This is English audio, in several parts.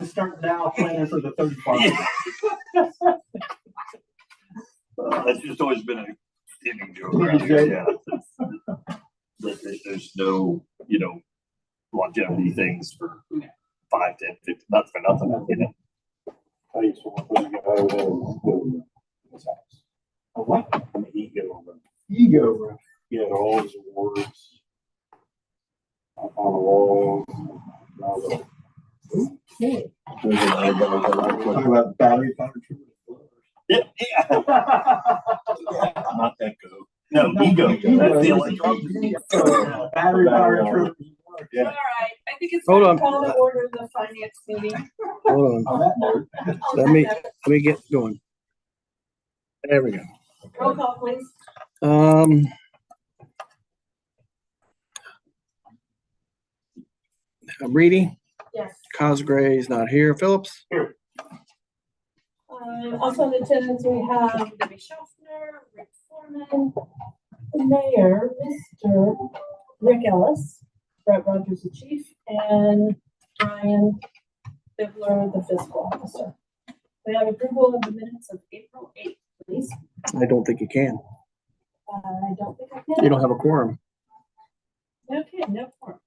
Start now planning for the 35. That's just always been a standing joke around here. Yeah. There's no, longevity things for 5, 10, 15, not for nothing, I used to want to get out of there and go to his house. What? An ego. Ego. He had all his awards on the walls. Okay. Talk about battery powered troopers. Yeah. Not that go. No, ego. That's the electronic. Battery powered troopers. Yeah. All right, I think it's Hold time on. to call to order the finance meeting. Hold on. On that note. Let me get going. There we go. Roll call, please. Reedy, Yes. Cosgray's not here. Phillips. Here. Also in attendance, we have Debbie Schaffner, Rick Foreman, the mayor, Mr. Rick Ellis, Brett Rogers, the chief, and Brian Bibler, the fiscal officer. We have approval of the minutes of April 8th, please. I don't think you can. I don't think I can. You don't have a quorum. Okay, no problem.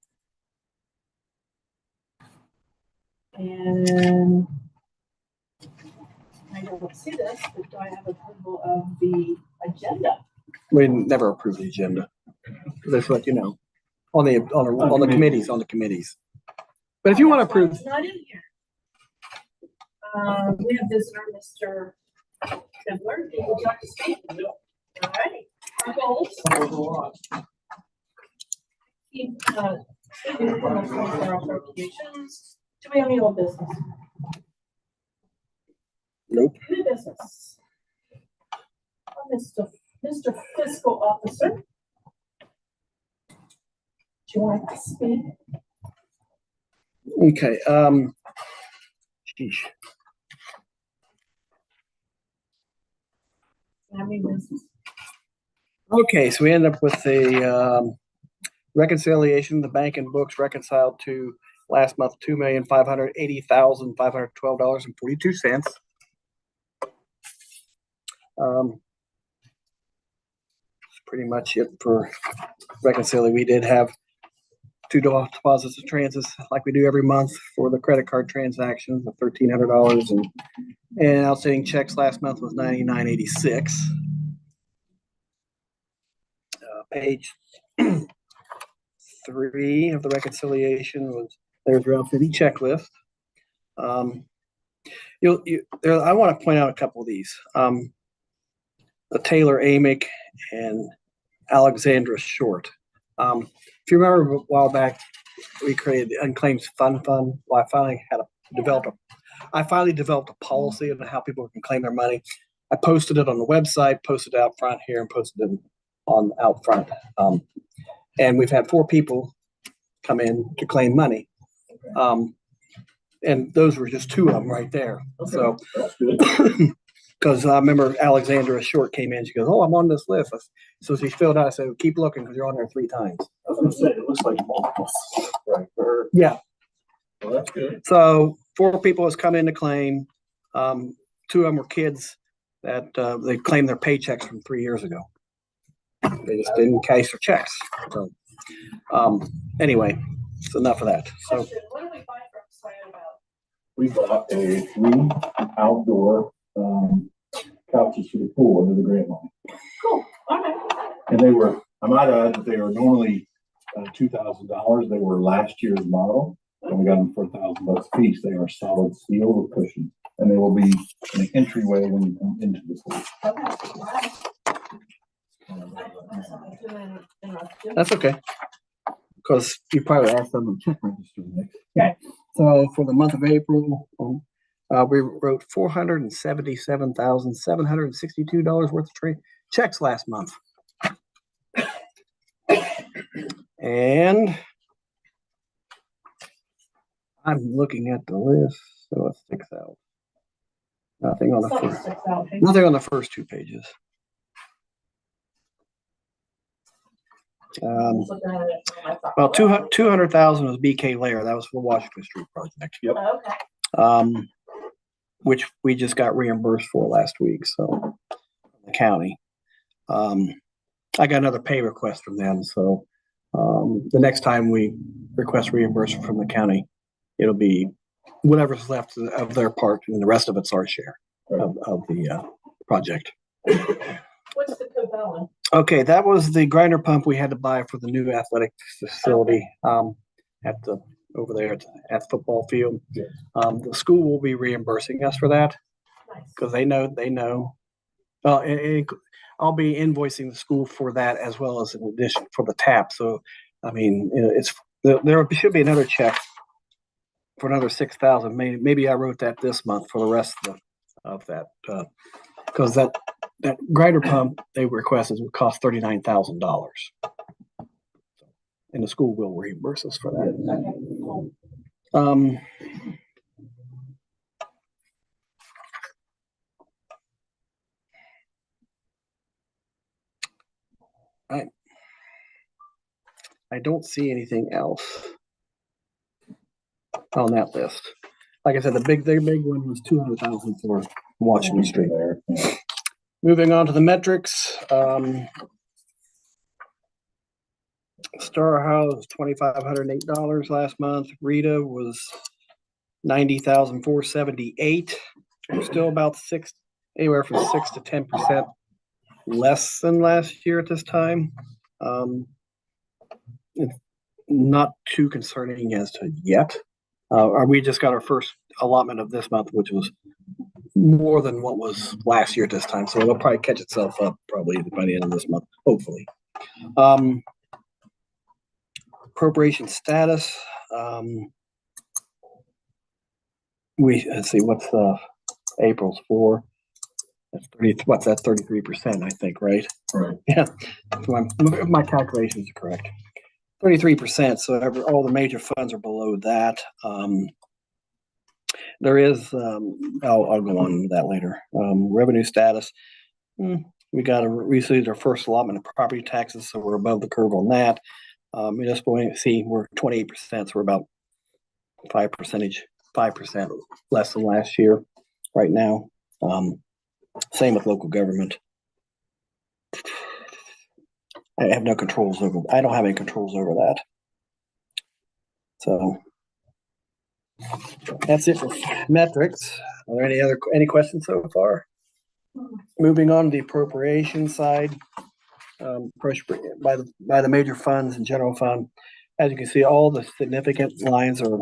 And I don't see this, but do I have approval of the agenda? We never approve the agenda. That's what on the committees. But if you want to approve, It's not in here. We have visitor, Mr. Bibler. Would you like to speak? All right. Our goals. Keep, our appropriations. Do we have any old business? nope. New business. Mr. Fiscal Officer. Do you like to speak? Okay. Sheesh. Have any business? Okay, so we end up with the reconciliation. The bank and books reconciled to last month $2,580,512.42. That's pretty much it for reconciling. We did have 2 deposits of transits like we do every month for the credit card transactions of $1,300, and outstanding checks last month was $99.86. Page 3 of the reconciliation was there's your outstanding checklist. I want to point out a couple of these. The Taylor Amick and Alexandra Short. If you remember a while back, we created the Unclaimed Fund. Well, I finally developed a policy on how people can claim their money. I posted it on the website, posted it out front here, and posted it on out front. And we've had 4 people come in to claim money. And those were just 2 of them right there. Okay. So, because I remember Alexandra Short came in, she goes, "Oh, I'm on this list." So she filled out, I said, "Keep looking because you're on there 3 times. I was gonna say, it looks like multiple. Right. Yeah. Well, that's good. So 4 people has come in to claim. 2 of them were kids that they claimed their paychecks from 3 years ago. They just didn't cash their checks. So anyway, it's enough of that. So Question, what do we buy from Scion about? We bought a 3 outdoor couches for the pool under the grant line. Cool, all right. And they were, I might add that they were normally $2,000. They were last year's model, and we got them for $1,000 a piece. They are solid steel with cushion, and they will be an entryway when you come into the pool. Okay, all right. that's okay. Because you probably asked them to check register next. Okay. So for the month of April, we wrote $477,762 worth of checks last month. And I'm looking at the list, so it sticks out. Nothing on the first 2 pages. Well, 200,000 was BK Layer. That was for the Washington Street project. Yep. Okay. which we just got reimbursed for last week, so the county. I got another pay request from them, so the next time we request reimbursement from the county, it'll be whatever's left of their part, and the rest of it's our share of the project. What's the Cobellin? Okay, that was the grinder pump we had to buy for the new athletic facility over there at the football field. The school will be reimbursing us for that Nice. because they know. I'll be invoicing the school for that as well as in addition for the tap. So, I mean, there should be another check for another $6,000. Maybe I wrote that this month for the rest of that because that grinder pump they requested would cost $39,000, and the school will reimburse us for that. I don't see anything else on that list. Like I said, the big one was $200,000 for Washington Street. There. Moving on to the metrics. Star House was $2,508 last month. Rita was $90,478. We're still about anywhere from 6 to 10% less than last year at this time. It's not too concerning as to yet. We just got our first allotment of this month, which was more than what was last year at this time. So it'll probably catch itself up probably by the end of this month, hopefully. Appropriation status. Let's see, what's April's for? That's 33%, I think, right? Right. Yeah, my calculations are correct. 33%. So all the major funds are below that. There is, I'll go on with that later. Revenue status. We received our first allotment of property taxes, so we're above the curve on that. Municipal, we're 28%, so we're about 5% less than last year right now. Same with local government. I have no controls over. I don't have any controls over that. So that's it for metrics. Are there any questions so far? Moving on to the appropriation side, by the major funds and general fund. As you can see, all the significant lines are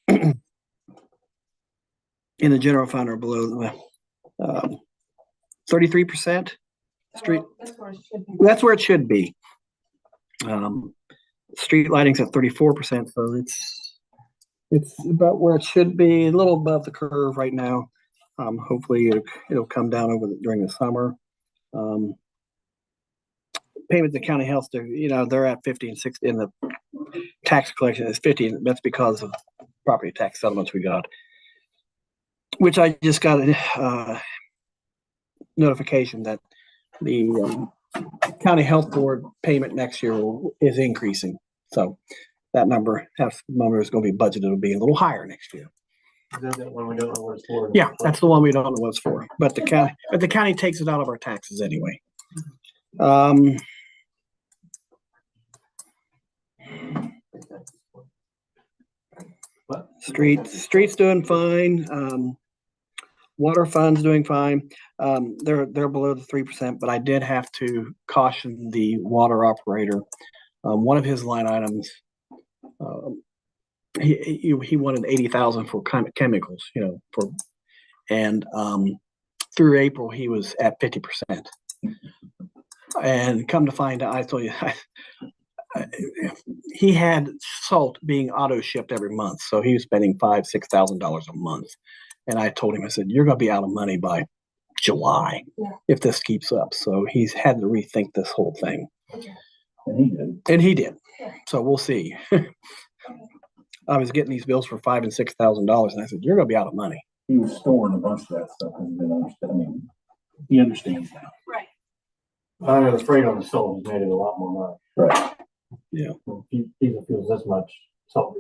in the general fund are below 33%. Street. That's where it should be. Street lighting's at 34%, so it's about where it should be, a little above the curve right now. Hopefully it'll come down during the summer. Payment to county health, they're at 50 and 60, and the tax collection is 50. That's because of property tax settlements we got, which I just got a notification that the county health board payment next year is increasing. So that number is going to be budgeted. It'll be a little higher next year. Is that the one we don't know what it's for? Yeah, that's the one we don't know what it's for. But the county takes it out of our taxes anyway. Streets doing fine. Water fund's doing fine. They're below the 3%, but I did have to caution the water operator. One of his line items, he wanted 80,000 for chemicals, and through April he was at 50%. And come to find out, I told you, he had salt being auto shipped every month, so he was spending $5,000-6,000 a month. And I told him, I said, you're going to be out of money by July if this keeps up. So he's had to rethink this whole thing. And he did. So we'll see. I was getting these bills for $5,000 and $6,000, and I said, you're going to be out of money. He was storing a bunch of that stuff and didn't understand. I mean, he understands now. Right. I was afraid on the salt has made it a lot more money. Right. Yeah. People feels this much salt.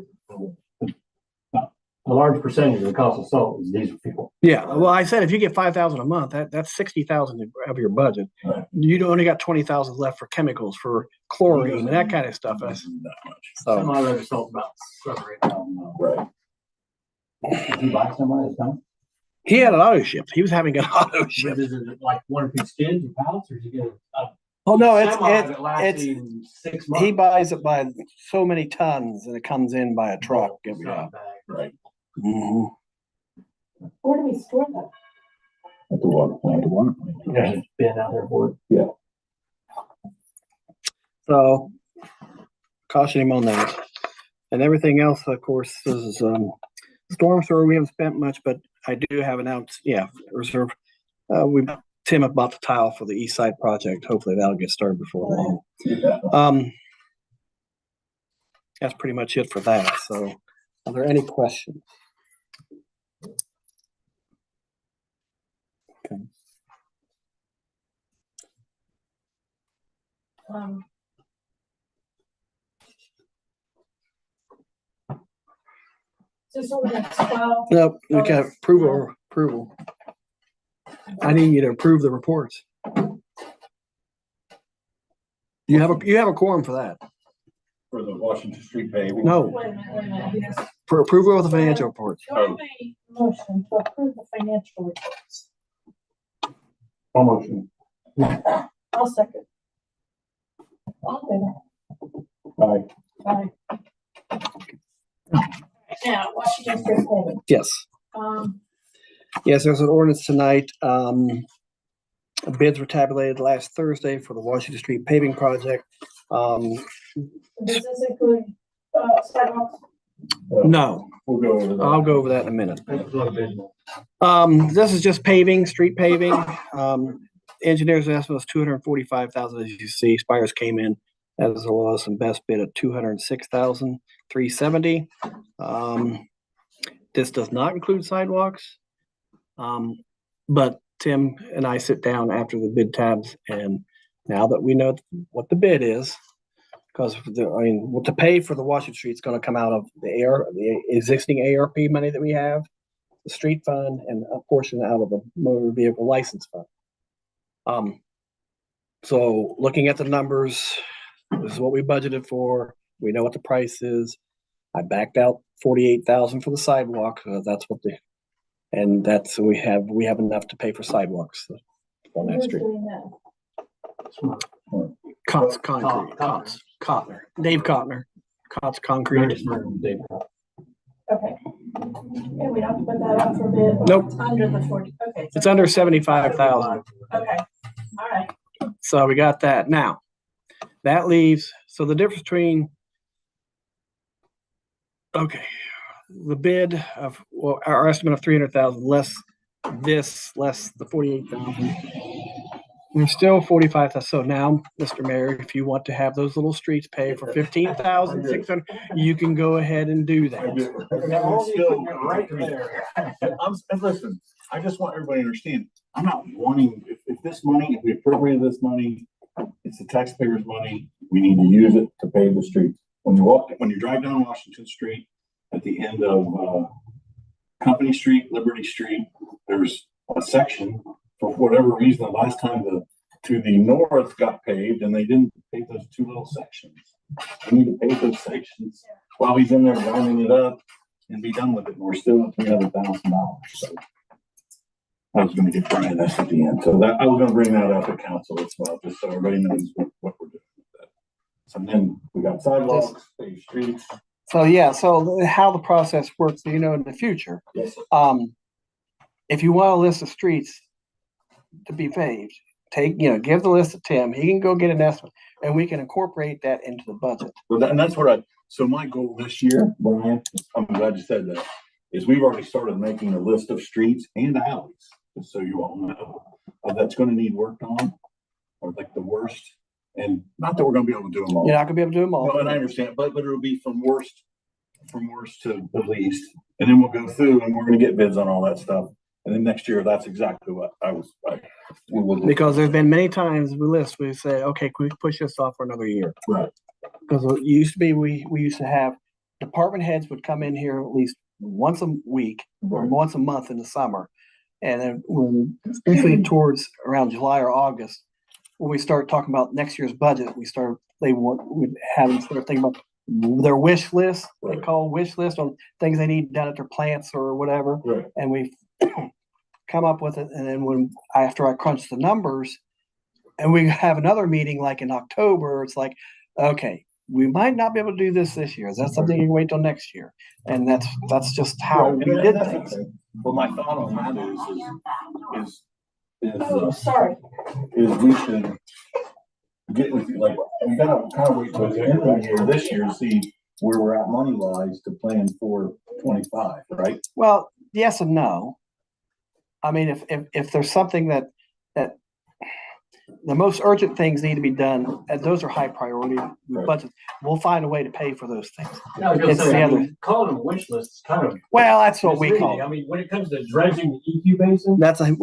a large percentage of the cost of salt is diesel fuel. Yeah, well, I said if you get 5,000 a month, that's 60,000 of your budget. Right. You only got 20,000 left for chemicals, for chlorine, and that kind of stuff. That much. Some So of our other salt's about $7,000 or $8,000. Right. Did you buy some of this time? he had an auto ship. He was having an auto ship. Is it like 1 or 2 skins or pallets, or did you get a Oh no, semi that lasts it's you 6 months? he buys it by so many tons, and it comes in by a truck. It's not a bag. Right. Mhm. Where do we store that? At the water plant. There's a bin out there for it. So caution him on that. And everything else, of course, is storm sewer. We haven't spent much, but I do have an reserve. Tim bought the tile for the east side project. Hopefully that'll get started before long. Yeah. That's pretty much it for that. So are there any questions? Okay. This ordinance 12, Nope, we got approval. I need you to approve the reports. You have a quorum for that. For the Washington Street paving. No, wait a minute. Yes. for approval of the financial reports. Do I have a motion to approve the financial reports? All motion. I'll second. All in Right. favor? Aye. Now, Washington Street paving. Yes. Yes, there's an ordinance tonight. Bids were tabulated last Thursday for the Washington Street paving project. Does this include, sidewalks? No, We'll go over that. I'll go over that in a minute. That's not a bid. This is just paving, street paving. Engineer's estimate was 245,000, as you see. Spires came in as the lowest and best bid at 206,370. This does not include sidewalks. But Tim and I sit down after the bid tabs, and now that we know what the bid is, because what to pay for the Washington Street is going to come out of the existing ARP money that we have, the street fund, and a portion out of the motor vehicle license fund. So looking at the numbers, this is what we budgeted for. We know what the price is. I backed out 48,000 for the sidewalk. We have enough to pay for sidewalks on that Who's street. doing that? Cots Concrete, Cotner, Dave Cotner, Cots Concrete. Okay. And we don't have to put that out for bid? Nope. Under the 40, okay. It's under 75,000. Okay, all right. So we got that. Now, that leaves, so the difference between, the bid of, our estimate of 300,000 less the 48,000. There's still 45,000. So now, Mr. Mayor, if you want to have those little streets pay for 15,600, you can go ahead and do that. Right there. Listen, I just want everybody to understand, I'm not wanting, if this money, if we appropriate this money, it's the taxpayers' money, we need to use it to pave the streets. When you drive down Washington Street, at the end of Company Street, Liberty Street, there's a section, for whatever reason, the last time to the north got paved and they didn't pave those two little sections. We need to pave those sections while he's in there lining it up and be done with it. And we're still at $300,000. So I was going to get Brian this at the end. So that I was going to bring that up at council as well, just so everybody knows what we're doing with that. So then we got sidewalks, paved streets. So how the process works, in the future. Yes. If you want a list of streets to be paved, give the list to Tim. He can go get an estimate, and we can incorporate that into the budget. And that's so my goal this year, Brian, I'm glad you said that, is we've already started making a list of streets and alleys, just so you all know, that's going to need worked on, or like the worst. And not that we're going to be able to do them all. You're not going to be able to do them all. No, and I understand, but it'll be from worst to the least, and then we'll go through and we're going to get bids on all that stuff. And then next year, that's exactly what we will do. Because there's been many times we say, okay, can we push this off for another year? Right. Because it used to be, we used to have department heads would come in here at least once a week or once a month in the summer. And then when, especially towards around July or August, when we start talking about next year's budget, we have them start thinking about their wish list, they Right. call wish list on things they need done at their plants or whatever. Right. And we come up with it. And then after I crunch the numbers and we have another meeting like in October, it's like, okay, we might not be able to do this year. Is that something you can wait till next year? And that's just how Right, we and did that's things. okay. Well, my thought on that is Oh, sorry. we should get with you, like, we gotta kind of wait till the end of the year, this year, to see where we're at money wise to plan for 25, right? Well, yes and no. I mean, if there's something that the most urgent things need to be done, and those are high priority Right. budget, we'll find a way to pay for those things. I was gonna It's say, the I other- mean, calling them wish lists is kind of Well, that's what we misleading. call I it. mean, when it comes to dredging the EQ basin, That's not,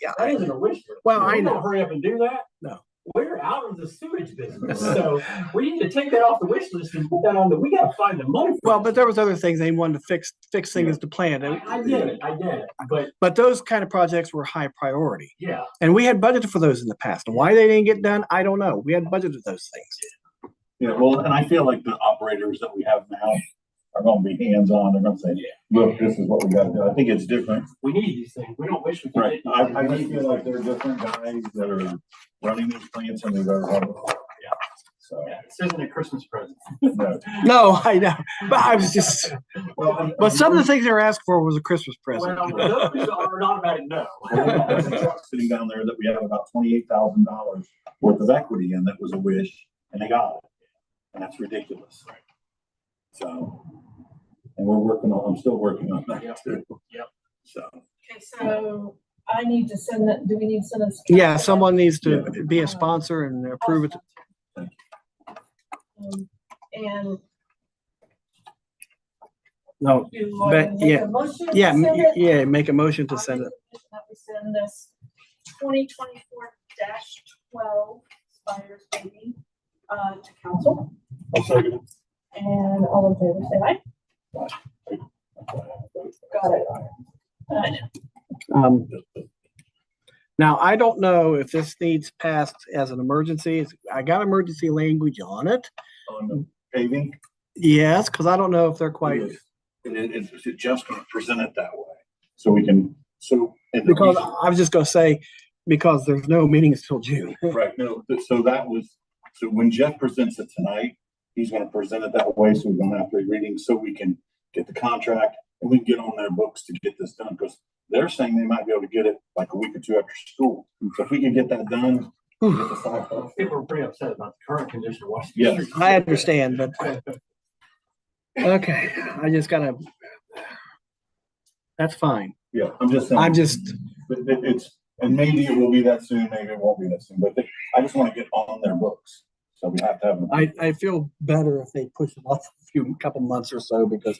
yeah. that isn't a wish list. Well, I We know. don't hurry up and do that. No. We're out of the sewage business, so we need to take that off the wish list and put that on we gotta find the money. for Well, this. but there was other things they wanted to fix things to plan. I get it, But those kind of projects were high priority. yeah. And we had budgeted for those in the past. And why they didn't get done, I don't know. We had budgeted those things. Yeah, well, and I feel like the operators that we have now are gonna be hands-on, they're gonna say, look, this is what we gotta do. I think it's different. We need these things. We don't wish we could. Right, I just feel like they're different guys that are running these plants and they've ever had. Yeah. So, Yeah, this isn't a Christmas present. no. No, I know. But I was just, Well, but some of the things they were asking for was a Christmas present. Well, those are an automatic no. There's a truck sitting down there that we have about $28,000 worth of equity in that was a wish, and they got it. And that's ridiculous. So, and I'm still working on that Yep. too. Yep. So, Okay, so I need to send that, do we need to send us? Yeah, someone needs to be a sponsor and approve it. And No, do I but, make a yeah, motion to yeah, send it? yeah, make a motion to I send make it. a motion that we send this 2024-12 Spires baby to council. I'll second it. And all in favor, say aye. Got it. I know. Now, I don't know if this needs passed as an emergency. I got emergency language on it. On the paving. Yes, because I don't know if they're quite, It's just gonna present it that way. So we can, and the because reason- I was just gonna say, because there's no meetings till June. Right, no, so when Jeff presents it tonight, he's gonna present it that way, so we don't have to read reading, so we can get the contract and we can get on their books to get this done, because they're saying they might be able to get it like a week or two after school. So if we can get that done, get the side stuff. People are pretty upset about the current condition of Washington. Yes. Street. I understand, but, okay, I just gotta, that's fine. Yeah, I'm just saying. It's, and maybe it will be that soon, maybe it won't be that soon, but I just wanna get on their books. So we have to have them. I feel better if they push it off a couple months or so, because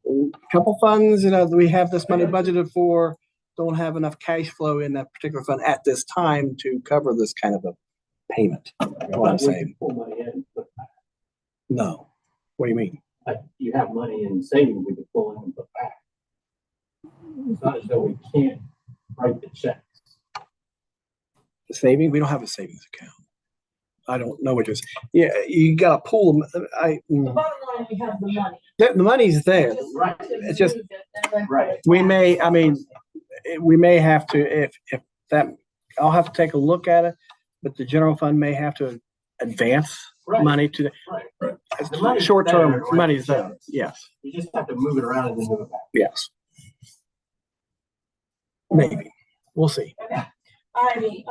a couple funds, we have this money budgeted for, don't have enough cash flow in that particular fund at this time to cover this kind of a payment. What I'm We saying. can pull money in, but No. What do you mean? you have money in savings we can pull in and put back. It's not as though we can't write the checks. The savings? We don't have a savings account. I don't know what you're saying. Yeah, you gotta pull them. The bottom line, we have the money. The money's there. Right. It's just- Move it and then Right. put it We back. may, I mean, we may have to, if that, I'll have to take a look at it, but the general fund may have to advance Right. money to Right. The the money's short-term there, right? money's there. Yes, You just have to move it around and then move it back. yes. Maybe. We'll see. Alrighty,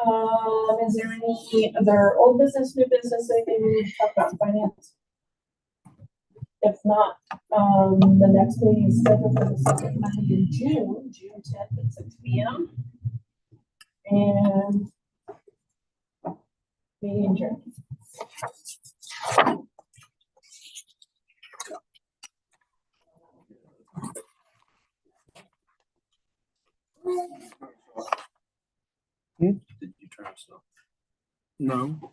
is there any other old business, new business, anything we need to talk about in finance? If not, the next meeting is scheduled for the second Monday in June 10th at 6 p.m. And meeting adjourned. Did you turn stuff? No.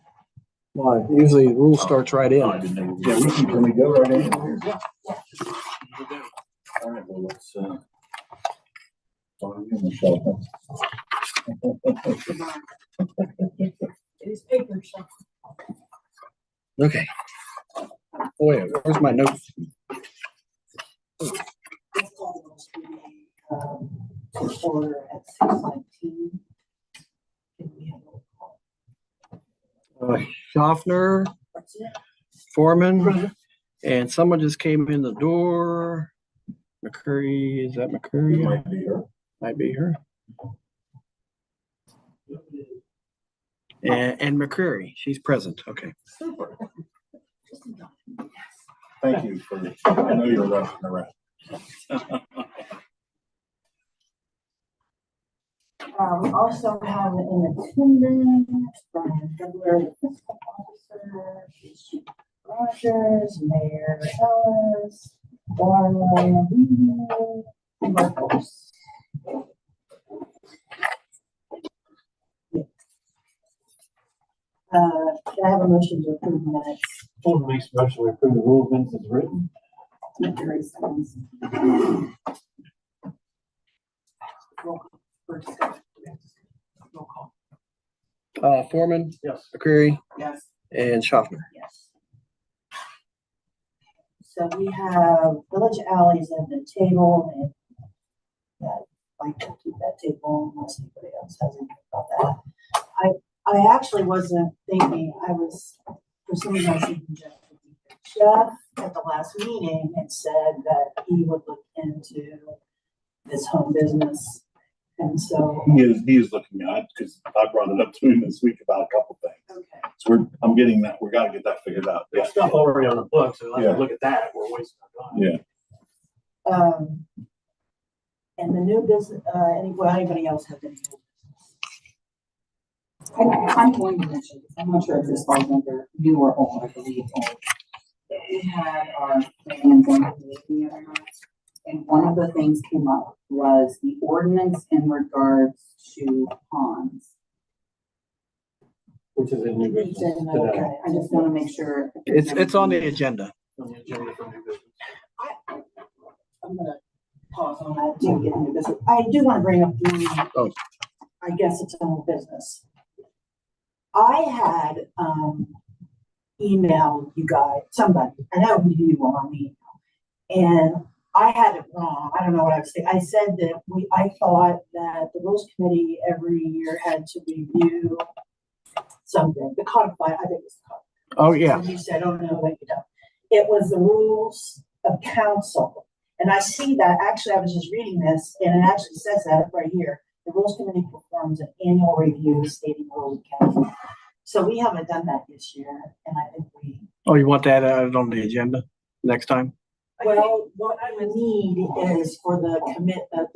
Why? Usually the rule starts right in. Yeah, can we go right in? All right, well, let's, start again, Michelle. It is paper stuff. Okay. Oh yeah, where's my notes? Let's call those to order at 6:19. Can we have a roll call? Schaffner, Foreman, and someone just came in the door. McCurry, is that It McCurry? might be her. Might be her. And McCurry, she's present. Okay. Super. Just in time. Thank you for, I know you're rushing around. We also have in attendance Brian February, the fiscal officer, Chief Rogers, Mayor Ellis, Darla, and Marcos. Can I have a motion to approve the minutes? Full release motion, we approve the rules minutes as written. Very seconds. Roll call. For discussion. Roll call. Foreman, Yes. McCurry, Yes. and Schaffner. Yes. So we have village alleys have been tabled and that, like to keep that table unless anybody else has anything about that. I actually wasn't thinking, I was, for some reason I was thinking Jeff at the last meeting had said that he would look into this home business. And so, He is looking at, because I brought it up to him this week about a couple things. okay, So I'm getting that, we gotta get that figured out. Yeah. There's stuff already on the books, so let's Yeah. look at that, we're wasting our time. Yeah. and the new business, anybody else have any? I'm going to mention, I'm not sure if this falls under new or old, I believe old. That we had our planning and zoning committee the other night, and one of the things came up was the ordinance in regards to ponds. Which is a new business today. Okay, I just want to make sure. It's on the agenda. On the agenda for new business. I'm gonna pause on that to get into this. I do want to bring up one, Oh. I guess it's own business. I had, emailed you guys, somebody, I know who you are on the email, and I had it wrong. I don't know what I was saying. I said that I thought that the rules committee every year had to review something, the codified, I think it was the codified. Oh, yeah. And you said, oh, no, that you don't. It was the rules of council. And I see that, actually, I was just reading this, and it actually says that right here. The rules committee performs an annual review stating rules of council. So we haven't done that this year, and I think Oh, you want that added on the agenda next time? well, what I would need is for the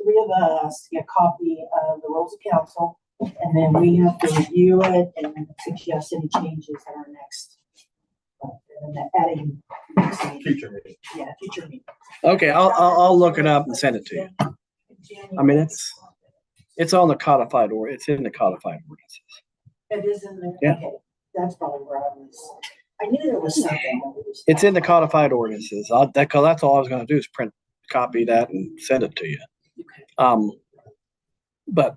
three of us to get a copy of the rules of council, and then we have to review it and suggest any changes at our next, adding. Future meeting. Yeah, future meeting. Okay, I'll look it up and send it to you. I mean, it's on the codified or it's in the codified ordinances. It is in there? Yeah. Okay, that's probably where I was. I knew there was something. but it was- It's in the codified ordinances. Cause that's all I was gonna do is print, copy that and send it to you. Okay. But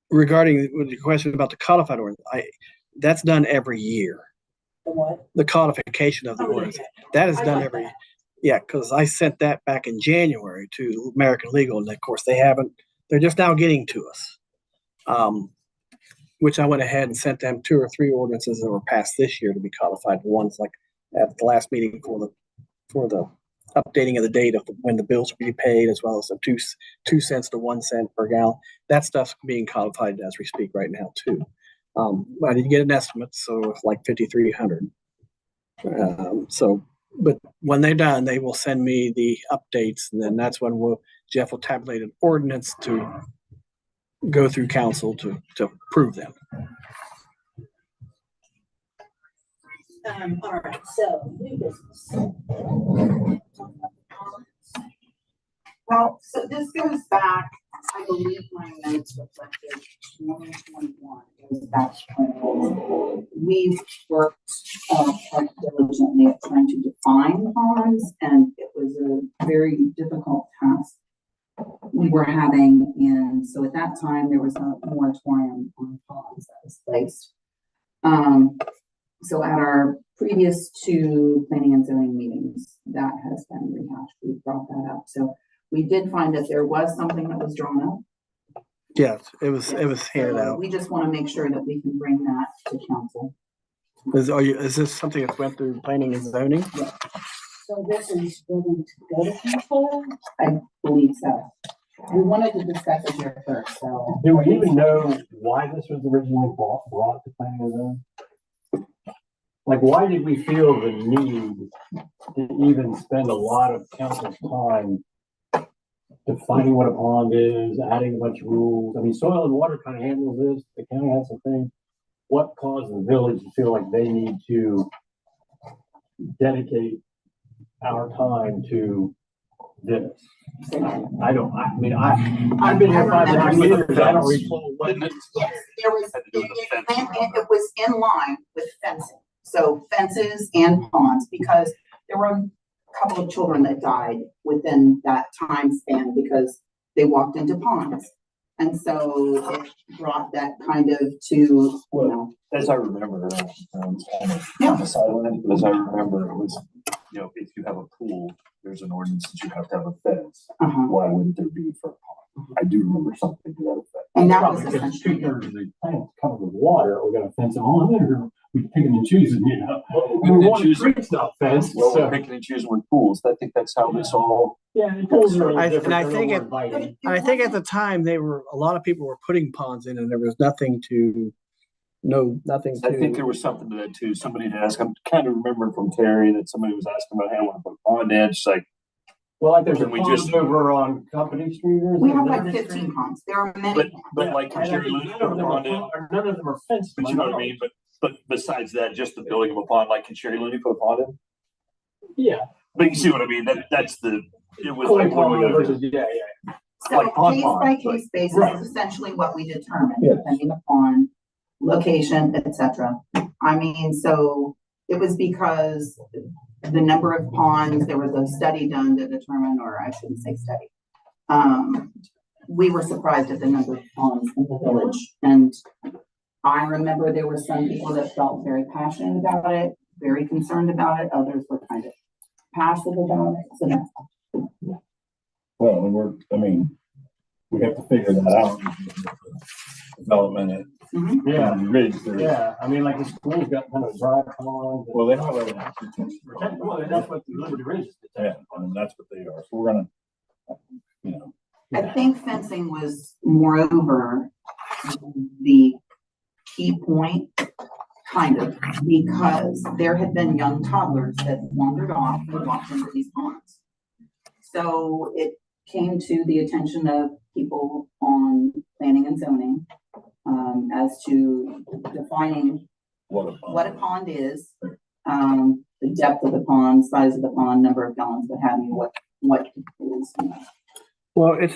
regarding the question about the codified ordinance, that's done every year. The what? The codification of the Oh, yeah, ordinance, yeah. that is I done got every, that. yeah, cause I sent that back in January to American Legal and of course they haven't, they're just now getting to us. Which I went ahead and sent them 2 or 3 ordinances that were passed this year to be codified. One's like at the last meeting for the updating of the date of when the bills will be paid, as well as the 2 cents to 1 cent per gallon. That stuff's being codified as we speak right now too. I didn't get an estimate, so it's like 5,300. But when they're done, they will send me the updates, and then that's when Jeff will tabulate an ordinance to go through council to approve them. All right, so new business. Well, so this goes back, I believe my notes reflected 2021, it goes back to when we've worked quite diligently at trying to define ponds, and it was a very difficult task we were having. And so at that time, there was a moratorium on ponds that was placed. So at our previous two planning and zoning meetings, that has been rehashed. We brought that up. So we did find that there was something that was drawn up. Yes, it was handed So out. we just want to make sure that we can bring that to council. Is this something that went through planning and zoning? So this is ready to go to council? I believe so. We wanted to discuss it here first, so. Do we even know why this was originally brought to planning and zoning? Like, why did we feel the need to even spend a lot of council's time defining what a pond is, adding a bunch of rules? I mean, soil and water kind of handles this, the county has some things. What caused the village to feel like they need to dedicate our time to this? I've been here 5 years, I don't recall when this. Yes, there was, it was in line with fencing. So fences and ponds, because there were a couple of children that died within that time span because they walked into ponds. And so it brought that kind of to, you know. As I remember, Yeah. silent, as I remember, it was, you know, if you have a pool, there's an ordinance that you have to have a fence. Why wouldn't there be for a pond? I do remember something to that effect. And that was Because essentially. 2/3 of the plant's covered with water, we're gonna fence it on it, or we picking and choosing, you know? We want to treat stuff fenced, Well, we're so. picking and choosing with pools. I think that's how this all. Yeah, and pools are a little I different, think they're a little more inviting. And I think at the time a lot of people were putting ponds in and there was nothing to. I think there was something to that too. Somebody had asked, I'm kind of remembering from Terry that somebody was asking about, hey, I want to put a pond in. She's like, Well, like there's a Can we pond just- over on Company Street or. We have something? like 15 ponds. There are many. but like, And I Sherry think Lou none put of a them pond in. are, none of them are fenced. But you know what I mean? But besides that, just the building of a pond, like, can Sherry Looney put a pond in? Yeah. But you see what I mean? That's it was like, what are we gonna do? Yeah. So Like pond case ponds, by like- case basis Right. is essentially what we determined, Yes. depending upon location, etc. I mean, so it was because the number of ponds, there was a study done to determine, or I shouldn't say study. We were surprised at the number of ponds in the village. And I remember there were some people that felt very passionate about it, very concerned about it. Others were kind of passive about it. So that's Well, we have to figure that out. Development at Yeah, Ridge, there is. yeah. I mean, like the school's got kind of a dry pond. Well, they have a. Well, that's what the Liberty Ridge is. Yeah, that's what they are. So we're gonna, you know. I think fencing was moreover the key point, kind of, because there had been young toddlers that wandered off and walked into these ponds. So it came to the attention of people on planning and zoning as to defining what a pond is, the depth of the pond, size of the pond, number of gallons, what have you, what is. Well, it's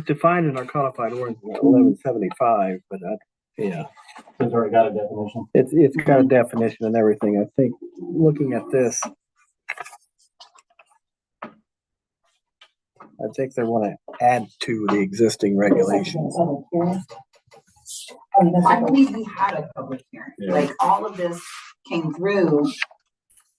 defined in our codified ordinance 1175, but yeah, It's already got a definition. it's got a definition and everything. I think looking at this, I think they want to add to the existing regulations. I believe we had a public hearing, Yeah. like all of this came through.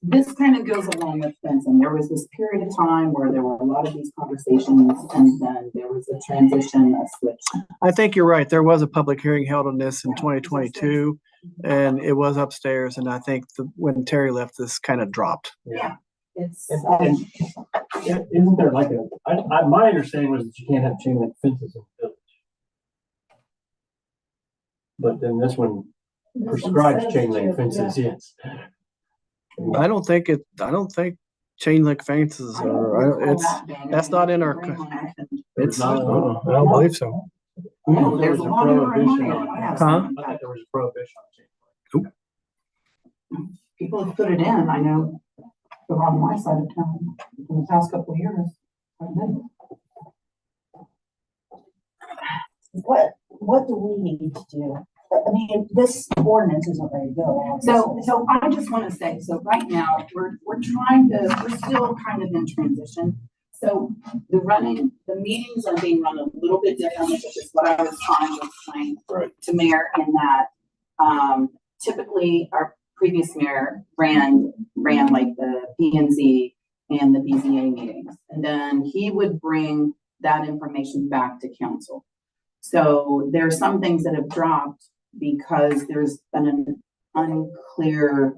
This kind of goes along with fencing. There was this period of time where there were a lot of these conversations and then there was a transition, a switch. I think you're right. There was a public hearing held on this in 2022 and it was upstairs. And I think when Terry left, this kind of dropped. It's, And isn't there like my understanding was that you can't have chain link fences in the village. But then this one prescribes chain link fences, yes. I don't think chain link fences are, that's not in our, it's, I don't believe so. No, there There's was a a lot in our prohibition money. on I have that. Huh? I thought there was a prohibition on chain link. people have put it in, I know, on my side of town in the past couple of years. I've been. What do we need to do? I mean, this ordinance isn't ready to go. So I just want to say, so right now, we're still kind of in transition. So the meetings are being run a little bit differently, which is what I was trying to explain to Mayor, in that, typically our previous mayor ran like the P&Z and the BZA meetings. And then he would bring that information back to council. So there are some things that have dropped because there's been an unclear,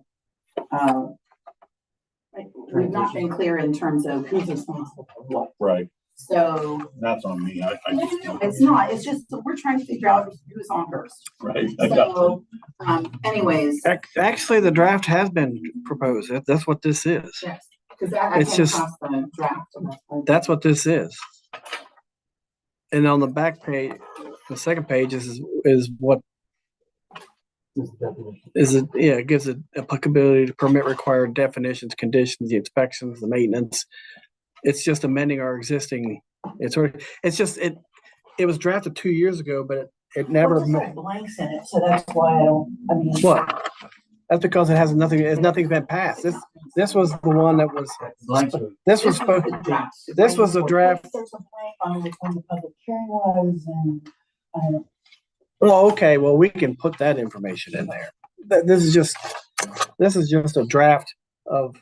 we've not been clear in terms of who's responsible for what. Right. So That's on me. I just. it's not, it's just, we're trying to figure out who's on first. Right. I got you. So, anyways. Actually, the draft has been proposed. That's what this is. Yes, because I It's came just- across the draft. That's what this is. And on the back page, the second page is what is it? Yeah, it gives it applicability to permit required definitions, conditions, the inspections, the maintenance. It's just amending our existing. It was drafted 2 years ago, but it never. Well, there's no blanks in it, so that's why I mean. What? That's because it has nothing. Nothing's been passed. This was the one that was. This was supposed. This was a draft. There's a blank on when the public hearing was, and I don't. Well, okay. Well, we can put that information in there. This is just a draft of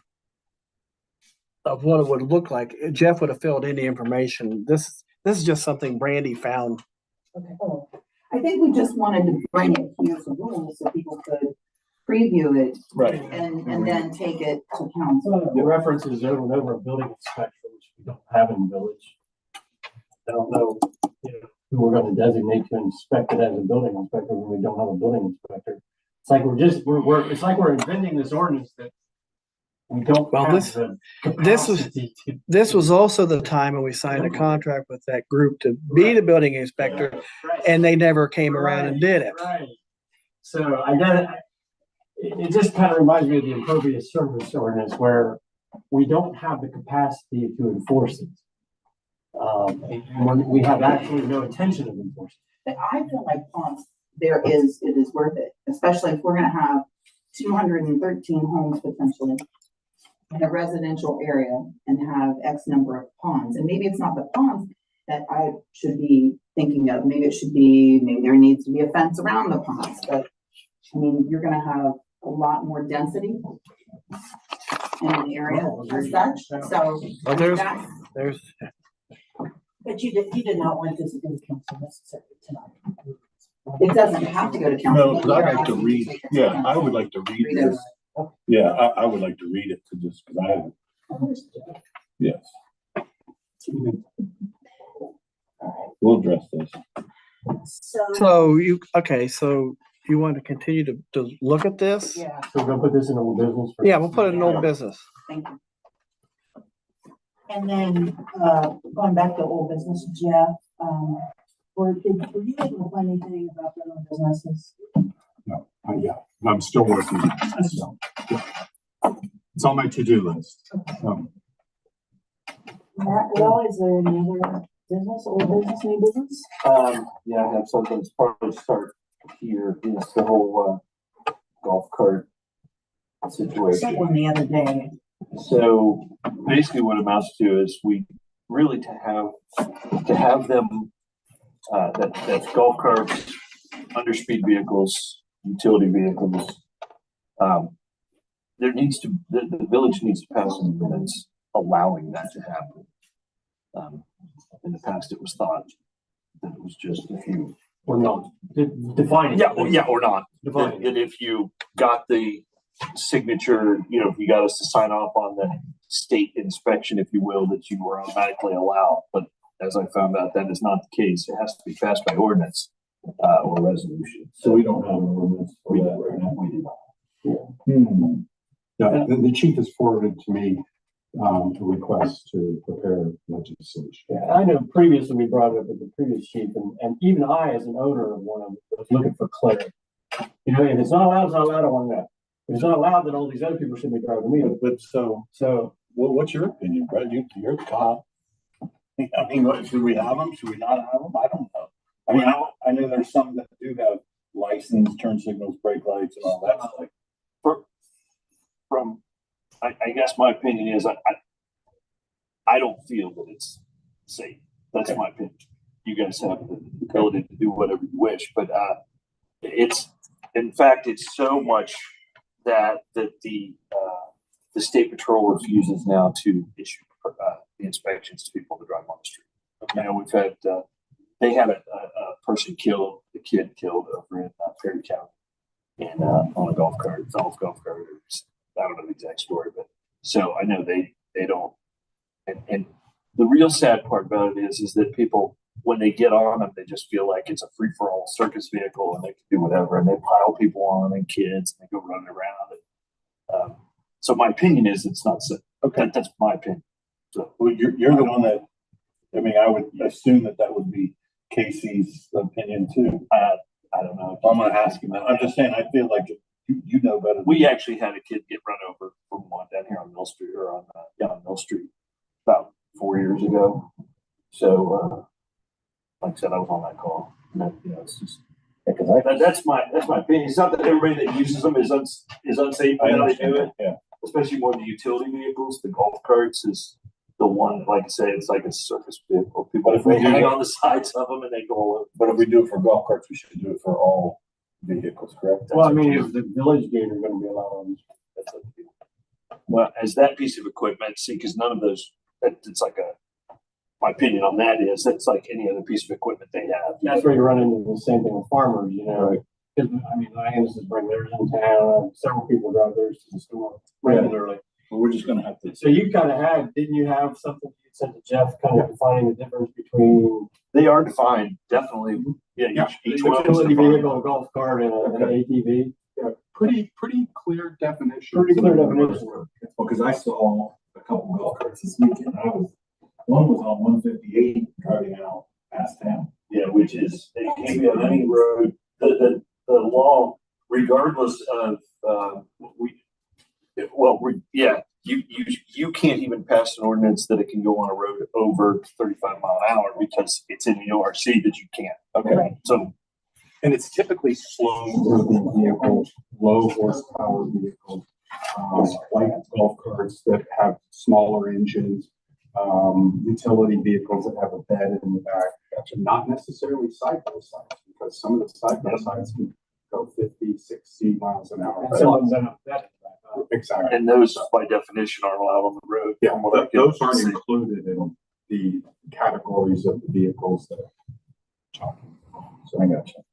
what it would look like. Jeff would have filled in the information. This is just something Brandy found. Okay. Oh, I think we just wanted to bring it here for rules so people could preview it. Right. And then take it to council. The references over and over a building inspector, which we don't have in the village. I don't know, who we're gonna designate to inspect it as a building inspector when we don't have a building inspector. It's like it's like we're inventing this ordinance that we don't Well, have this the was capacity to. this was also the time when we signed a contract with that group to be the building inspector, Right. and they never came around and did it. Right. So it just kind of reminds me of the impervious surface ordinance where we don't have the capacity to enforce it. And we have absolutely no intention of enforcing. But I feel like ponds, it is worth it, especially if we're gonna have 213 homes potentially in a residential area and have X number of ponds. And maybe it's not the ponds that I should be thinking of. Maybe there needs to be a fence around the ponds, but I mean, you're gonna have a lot more density in an area as such, so. Well, there's But you did not want this to go to council necessarily tonight. It doesn't have to go to council. No, because I'd like to read, yeah, I would like to read this. Yeah, I would like to read it to just, because I haven't. Yes. We'll address this. so you want to continue to look at this? Yeah. So we're gonna put this in old business. Yeah, we'll put it in old business. Thank you. And then, going back to old business, Jeff, were you able to find anything about the other businesses? No, yeah, I'm still working. So, yeah. It's on my to-do list. Well, is there any other business, old business, new business? Yeah, I have something to probably start here, is the whole, golf cart situation. Sent one the other day. So basically what it amounts to is we really to have them, that's golf carts, underspeed vehicles, utility vehicles. The village needs to pass some ordinance allowing that to happen. In the past, it was thought that it was just if you. Or not, define it. Yeah, or not. Define it. And if you got the signature, if you got us to sign off on the state inspection, if you will, that you were automatically allowed. But as I found out, that is not the case. It has to be passed by ordinance or resolution. So we don't have an ordinance for that right now. We do not. Yeah, the chief has forwarded to me, a request to prepare legislation. Yeah, I know previously we brought it up with the previous chief, and even I, as an owner of one of them, was looking for clarity. If it's not allowed, it's not allowed, I want that. If it's not allowed, then all these other people shouldn't be driving me. But so what's your opinion, Brett? You're the cop. I mean, should we have them? Should we not have them? I don't know. I mean, I know there's some that do have license license, turn signals, brake lights and all that stuff. I guess my opinion is I don't feel that it's safe. That's my opinion. You guys have the ability to do whatever you wish, but in fact, it's so much that the state patrol refuses now to issue the inspections to people to drive on the street. You know, we've had they had a person killed, a kid killed over in Perry County, and on a golf cart. I don't know the exact story, but so I know they don't. And the real sad part about it is that people, when they get on them, they just feel like it's a free for all circus vehicle and they can do whatever, and they pile people on and kids and they go running around. So my opinion is it's not safe. Okay, that's my opinion. So Well, you're the one that, I mean, I would assume that would be Casey's opinion too. I don't know. I'm not asking that. I'm just saying, I feel like you know better. We actually had a kid get run over from one down here on Mill Street or on Mill Street about 4 years ago. So, like I said, I was on that call. And that, you know, it's just that's my opinion. It's not that everybody that uses them is unsafe. I How they understand do that, it, yeah. especially more the utility vehicles. The golf carts is the one. Like I said, it's like a circus vehicle. People But if we hang do- on the sides of them and they go all over. But if we do it for golf carts, we should do it for all vehicles, correct? Well, I mean, if the village gate are gonna be allowed on, That's up to you. Well, as that piece of equipment, see, because none of those, it's like my opinion on that is that's like any other piece of equipment they have. that's where you run into the same thing with farmers, you know. Because, I mean, Hyannis's bring theirs in town, several people drive theirs to the store regularly. But we're just gonna have to. So you kind of didn't you have something you sent to Jeff, kind of defining the difference between They are defined, definitely. Yeah, each one of them is utility defined. vehicle, a golf cart, and an ATV? Pretty clear definition. Pretty clear definition. Well, because I saw a couple golf carts this weekend. One was on 158 driving out past town. Yeah, which is, it can be on any road, the law, regardless of, you can't even pass an ordinance that it can go on a road over 35 mile an hour because it's in the ORC that you can't. Okay. So, And it's typically slow moving vehicles, low horsepower vehicles, like golf carts that have smaller engines, utility vehicles that have a bed in the back. Not necessarily side by sides, because some of the side by sides can go 50, 60 miles an hour. And some of them that. Exactly. and those by definition aren't allowed on the road. Yeah, from what I can those aren't see. included in the categories of the vehicles that are talking about. So I got you.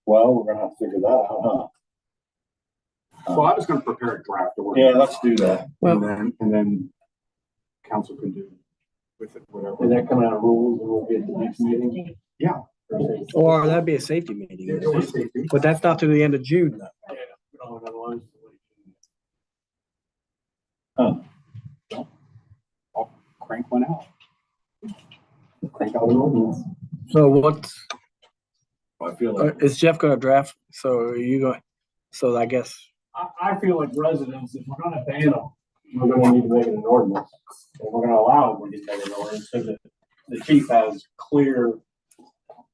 Well, we're gonna have to figure that out, huh? So I was gonna prepare a draft ordinance. Yeah, let's do that. And then council can do with it whatever. Is that coming out of rules and we'll get the next meeting? Yeah. Or that'd be a safety meeting, but that's not to the end of June though. Yeah, we don't have another one. I'll crank one out. Crank out an ordinance. So what, I feel like. is Jeff gonna draft? So are you going, so I guess, I feel like residents, if we're gonna ban them, we're gonna need to make it an ordinance. If we're gonna allow them, we need to make it an ordinance so that the chief has clear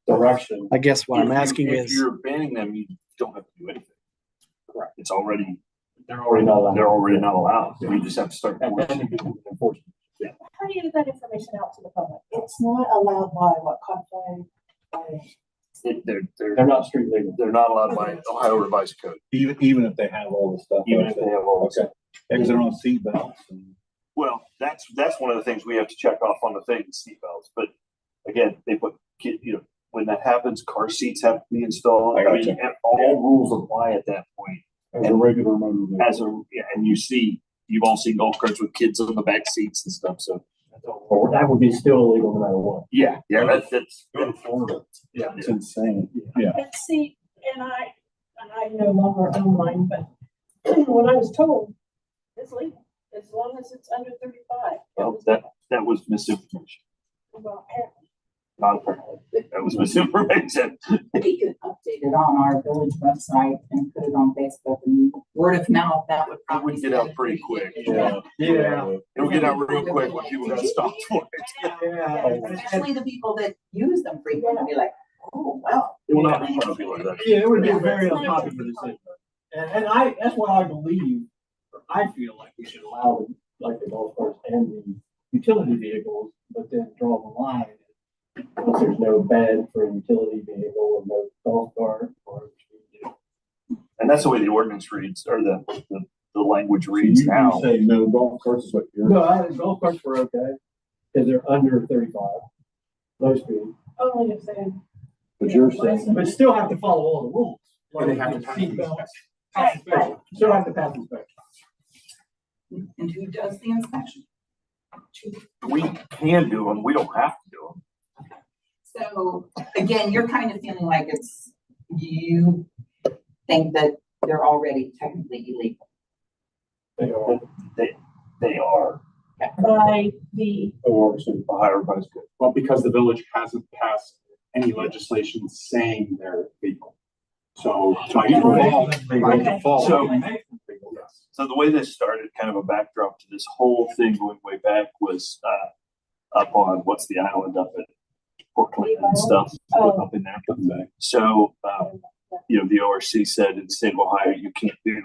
direction. I guess what I'm asking If is, you're banning them, you don't have to do anything. Correct. It's already, They're already not allowed. they're already not allowed. You just have to start. And then you can enforce it. How do you get that information out to the public? It's not allowed by what codified by. They're not street legal. They're not allowed by Ohio Revised Code. Even if they have all the stuff. Even if they have all this. Okay. Because they're on seat belts and. Well, that's one of the things we have to check off on the thing, seatbelts. But again, they put when that happens, car seats have to be installed. I gotcha. And all rules apply at that point. As a regular motor vehicle. And you've all seen golf carts with kids on the back seats and stuff. So That would be still illegal no matter what. yeah, that's Go to Florida. Yeah. It's insane. Yeah. And see, and I no longer own mine, but when I was told, it's legal, as long as it's under 35. well, that was misinformation. Well, apparently. Not apparently. That was misinformation. We could update it on our village website and put it on Facebook and word of mouth, that would That probably. would get out pretty quick. Yeah. It'll get out real quick when people got stopped for it. Yeah, especially the people that use them frequently, like, Oh, well. It will not be popular. That's Yeah, it would be a Yeah, very that's not unpopular gonna be decision. And that's why I believe, or I feel like we should allow them, like the golf carts and the utility vehicles, but then draw the line. Once there's no bed for a utility vehicle or no golf cart or, you know. And that's the way the ordinance reads, or the language So reads you now. say no golf carts is what you're. No, golf carts were okay, because they're under 35, low speed, Only if they. But you're saying. but still have to follow all the rules. And they have to pass Seat the belts, inspection. pass inspection. Still have to pass inspection. And who does the inspection? We can do them, we don't have to do them. So again, you're kind of feeling like you think that they're already technically illegal. They are. They are, By the, Or, so, a higher price good. well, because the village hasn't passed any legislation saying they're legal. So by default, by default. So- they make them legal, yes. So the way this started, kind of a backdrop to this whole thing going way back was, up on, what's the island up at Portland and stuff, Oh. up in there. So, the ORC said in the state of Ohio, you can't do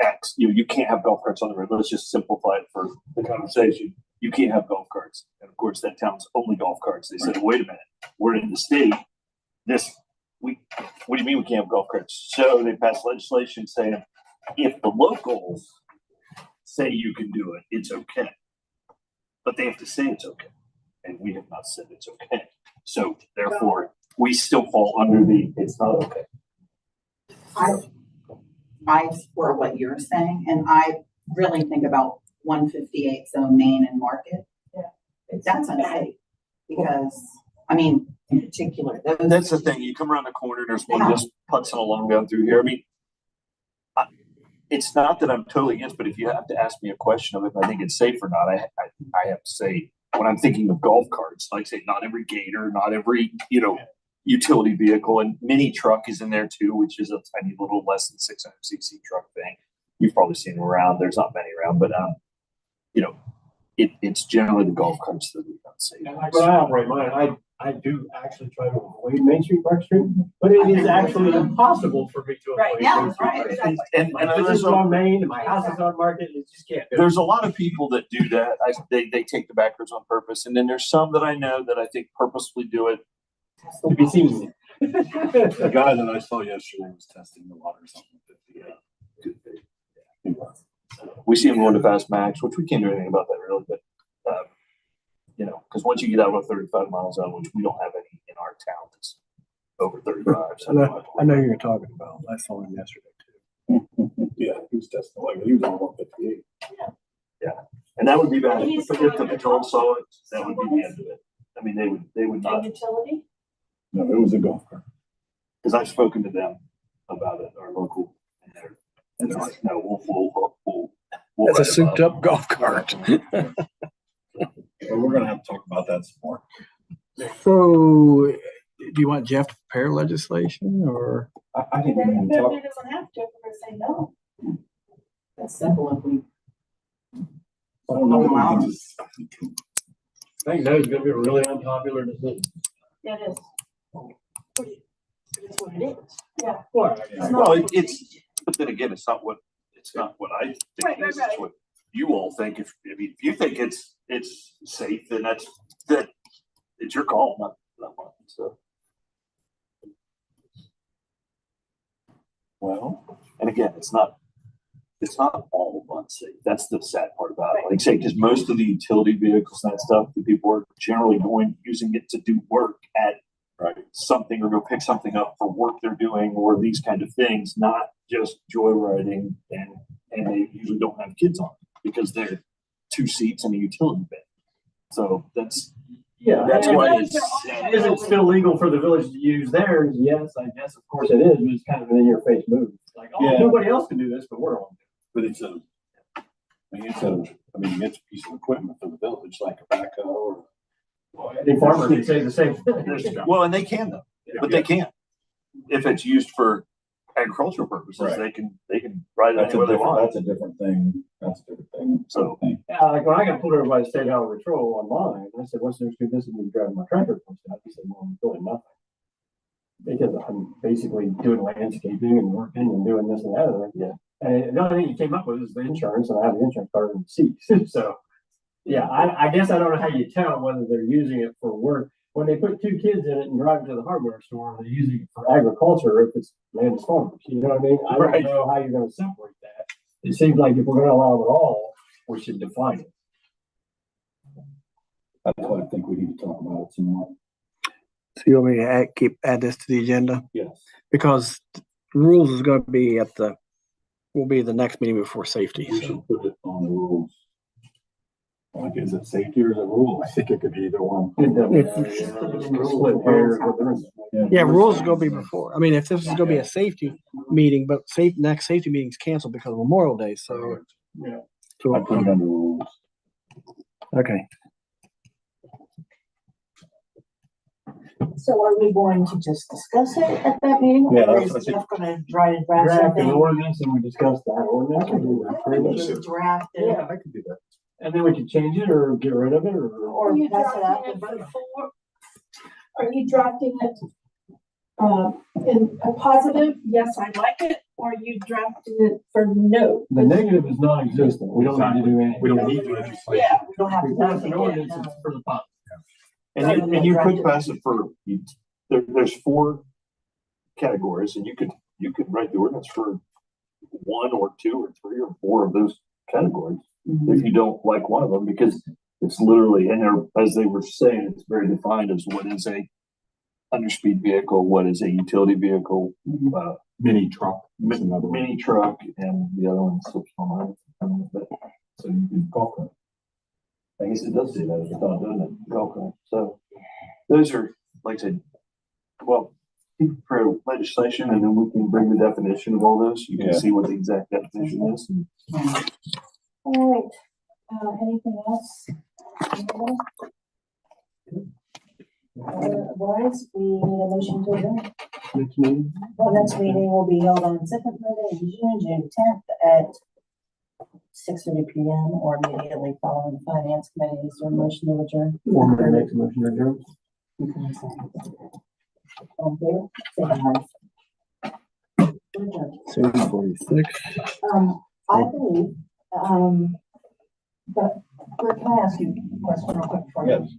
X, you can't have golf carts on the road. Let's just simplify it for the conversation. You can't have golf carts. And of course, that town's only golf carts. They said, wait a minute, we're in the state. What do you mean we can't have golf carts? So they passed legislation saying, if the locals say you can do it, it's okay. But they have to say it's okay. And we have not said it's okay. So therefore, we still fall under it's not okay. I support what you're saying, and I really think about 158 zone Main and Market. Yeah. That's unsafe because, I mean, in particular, those. That's the thing. You come around the corner, there's one just putzing along down through here. I mean, it's not that I'm totally against, but if you have to ask me a question of if I think it's safe or not, I have to say, when I'm thinking of golf carts, like I say, not every gator, not every, utility vehicle, and mini truck is in there too, which is a tiny little less than 600cc truck thing. You've probably seen them around. There's not many around, but it's generally the golf carts that we don't see. And like when I operate mine, I do actually try to avoid Main Street, Park Street, but it is actually impossible for me to avoid. Right, yeah, Main Street, right, Park Street. exactly. And My business there's is on Main and my house is on Market, you just can't do it. there's a lot of people that do that. They take the backwards on purpose, and then there's some that I know that I think purposefully do it. To be seen. The guy that I saw yesterday was testing the water or something. He was. We see them going to fast max, which we can't do anything about that really, but because once you get out of 35 miles zone, which we don't have any in our town that's over 35. I know who you're talking about. I saw him yesterday too. Yeah, he was testing like he was on 158. And that would be bad. He's If the patrol saw it, that would be the end of it. I mean, they would the not, utility, No, it was a golf cart. because I've spoken to them about it, our local, and they're like, no, we'll That's a write souped about up golf cart. Well, we're gonna have to talk about that some more. So, do you want Jeff to prepare legislation or? I think we then need to talk. he doesn't have to, if we're saying no. That's simple if we. I don't know. We can just- I think no is gonna be a really unpopular decision. Yeah, it is. It's what it is. Yeah. Well, it. Well, but then again, it's not what I think Right, it is. right, It's what you all think. If you think it's safe, then it's your call, not mine. So. Well, and again, it's not all unsafe. That's the sad part about it. Like I say, because most of the utility vehicles and that stuff, the people are generally using it to do work at something or go pick something up for work they're doing or these kind of things, not just joyriding, and they usually don't have kids on it because they're 2 seats and a utility bin. So that's That's why those are Is it still legal for the village to use theirs? Yes, I guess, of course it is, but it's kind of an in-your-face move. Like, Yeah. nobody else can do this, but we're on. But it's it's a piece of equipment for the village, like a backhoe or. Any farmer can say the same thing. well, and they can though, but they can't. If it's used for agricultural purposes, Right. they can ride it anywhere they want. That's a different thing. That's a different thing. So- Yeah, like when I got pulled over by the state highway patrol online, I said, what's the excuse? This is me driving my tractor. He said, well, I'm doing nothing. because I'm basically doing landscaping and working and doing this and that, and yeah. And the only thing you came up with is the insurance, and I have the insurance card and the seats, so. Yeah, I guess I don't know how you tell whether they're using it for work. When they put two kids in it and drive to the hardware store, they're using it for agriculture if it's land farmers, you know what I mean? I don't Right. know how you're gonna separate that. It seems like if we're gonna allow it all, we should define it. That's why I think we need to talk about it some more. So you want me to add this to the agenda? Yes. Because rules is gonna be will be the next meeting before safety. We So should put it on the rules. Like, is it safety or is it rules? I think it could be either one. It doesn't matter. Split hairs, but they're- yeah, rules is gonna be before. I mean, if this is gonna be a safety meeting, but next safety meeting's canceled because of Memorial Day, so. Yeah. So, I put it under rules. okay. So are we going to just discuss it at that meeting? Yeah, Or that's what I is think. Jeff gonna try to draft Draft an something? ordinance and we discuss that ordinance. I think we should draft it, Yeah, I could do that. and then we can change it or get rid of it or. or Are you pass it out. drafting it before? Are you drafting it, in a positive, yes, I like it, or are you drafting it for no? The negative is non-existent. We don't need to do anything. We don't need legislation. Yeah, we don't have We to. pass an do ordinance it it's again, for the public. And you could pass it for, there's 4 categories, and you could write the ordinance for 1 or 2 or 3 or 4 of those categories. If you don't like one of them, because it's literally, and there, as they were saying, it's very defined as what is a underspeed vehicle, what is a utility vehicle, Mini truck. is another one. mini truck, and the other one slips on mine. So you can golf cart. I guess it does say that at the top, doesn't it? Golf cart. So those are, like I said, well, for legislation, and then we can bring the definition of all those. You can Yeah. see what the exact definition is. All right, anything else? Anybody? Otherwise, we need a motion to adjourn. Next meeting. Well, next meeting will be held on second Monday in June, June 10th at 6:30 PM or immediately following the finance committee. Is there a motion to adjourn? Former makes a motion to adjourn. All in favor? Say aye. Adjourned. 7:46. I believe, but Rick, can I ask you a question real quick before? Yes.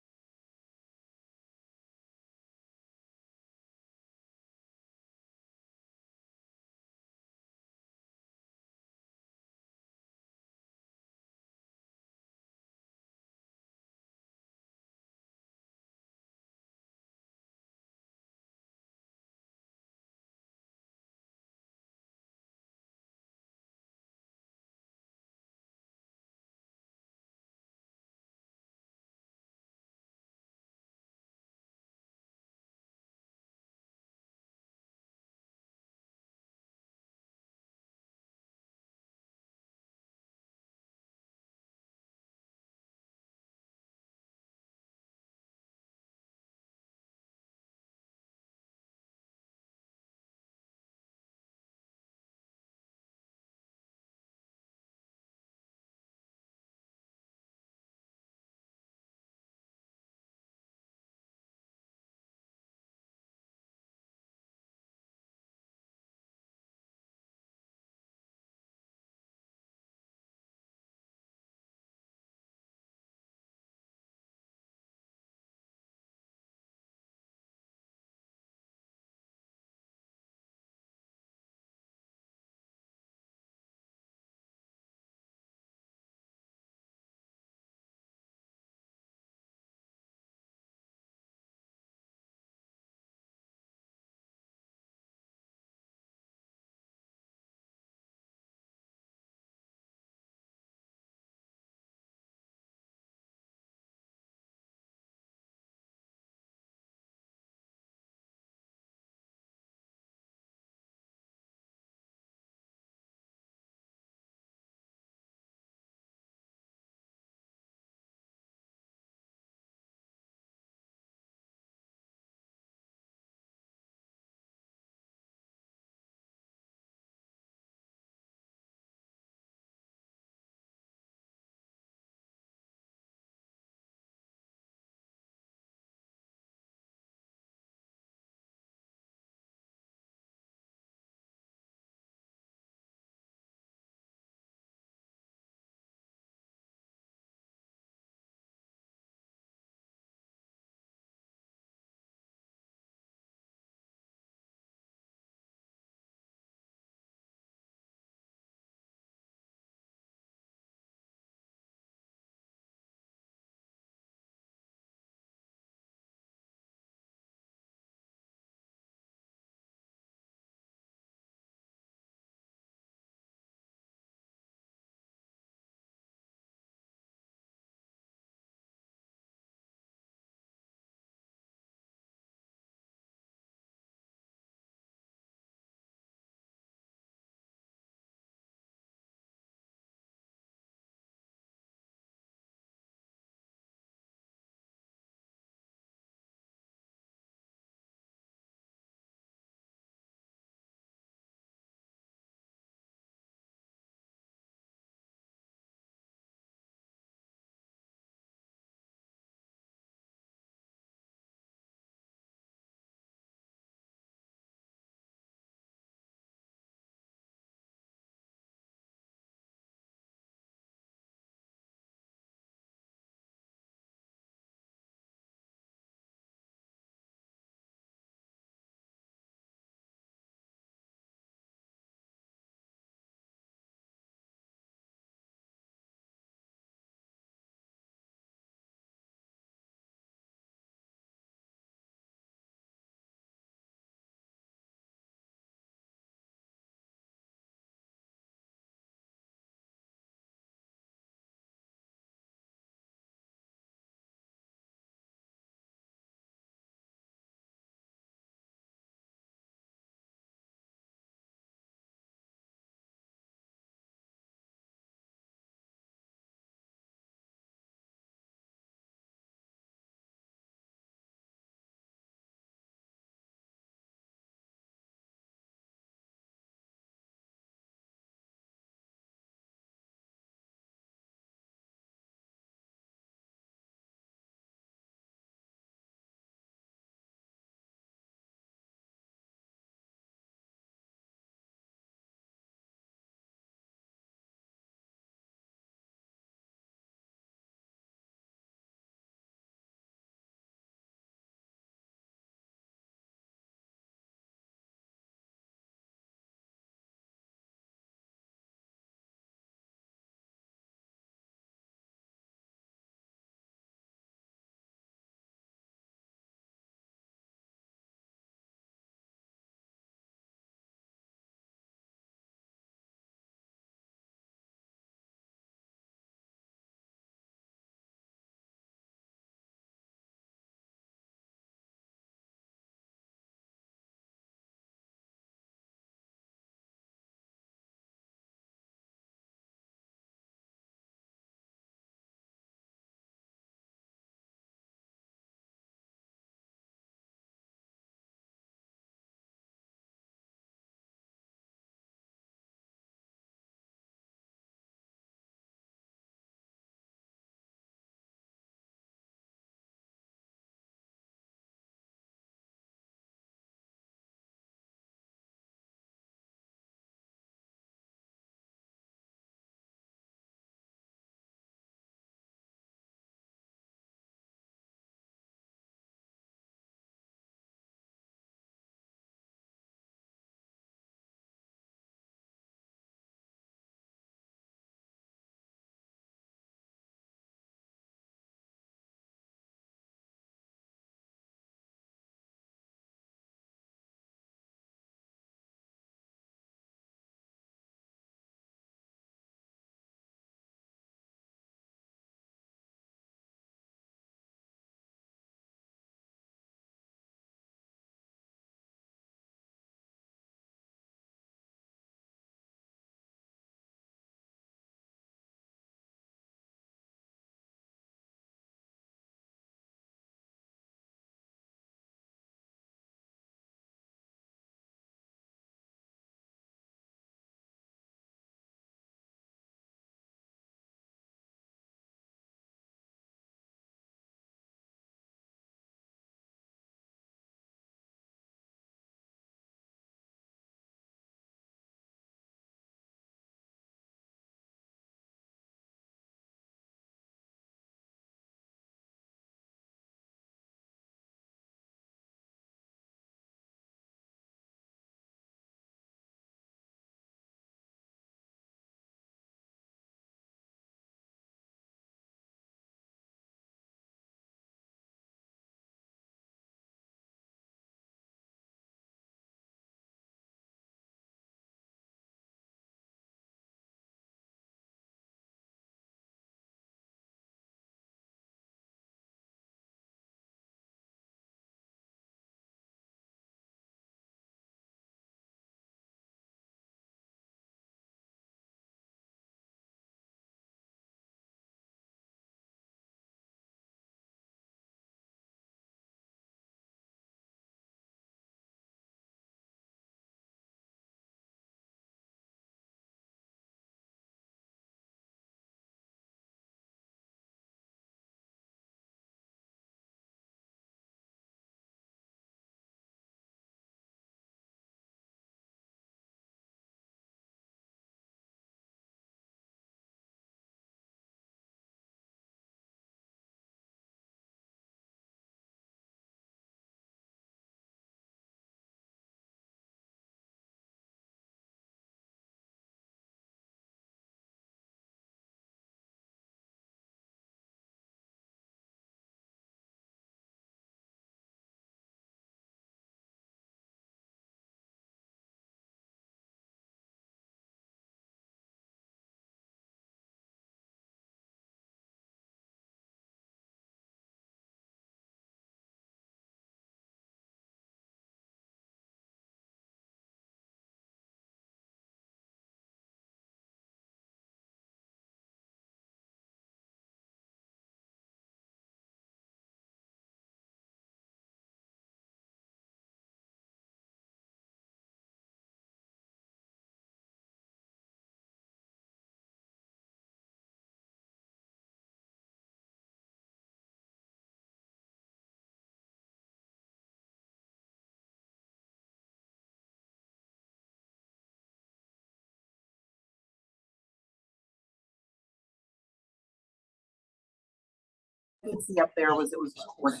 you could see up there was, it was recorded.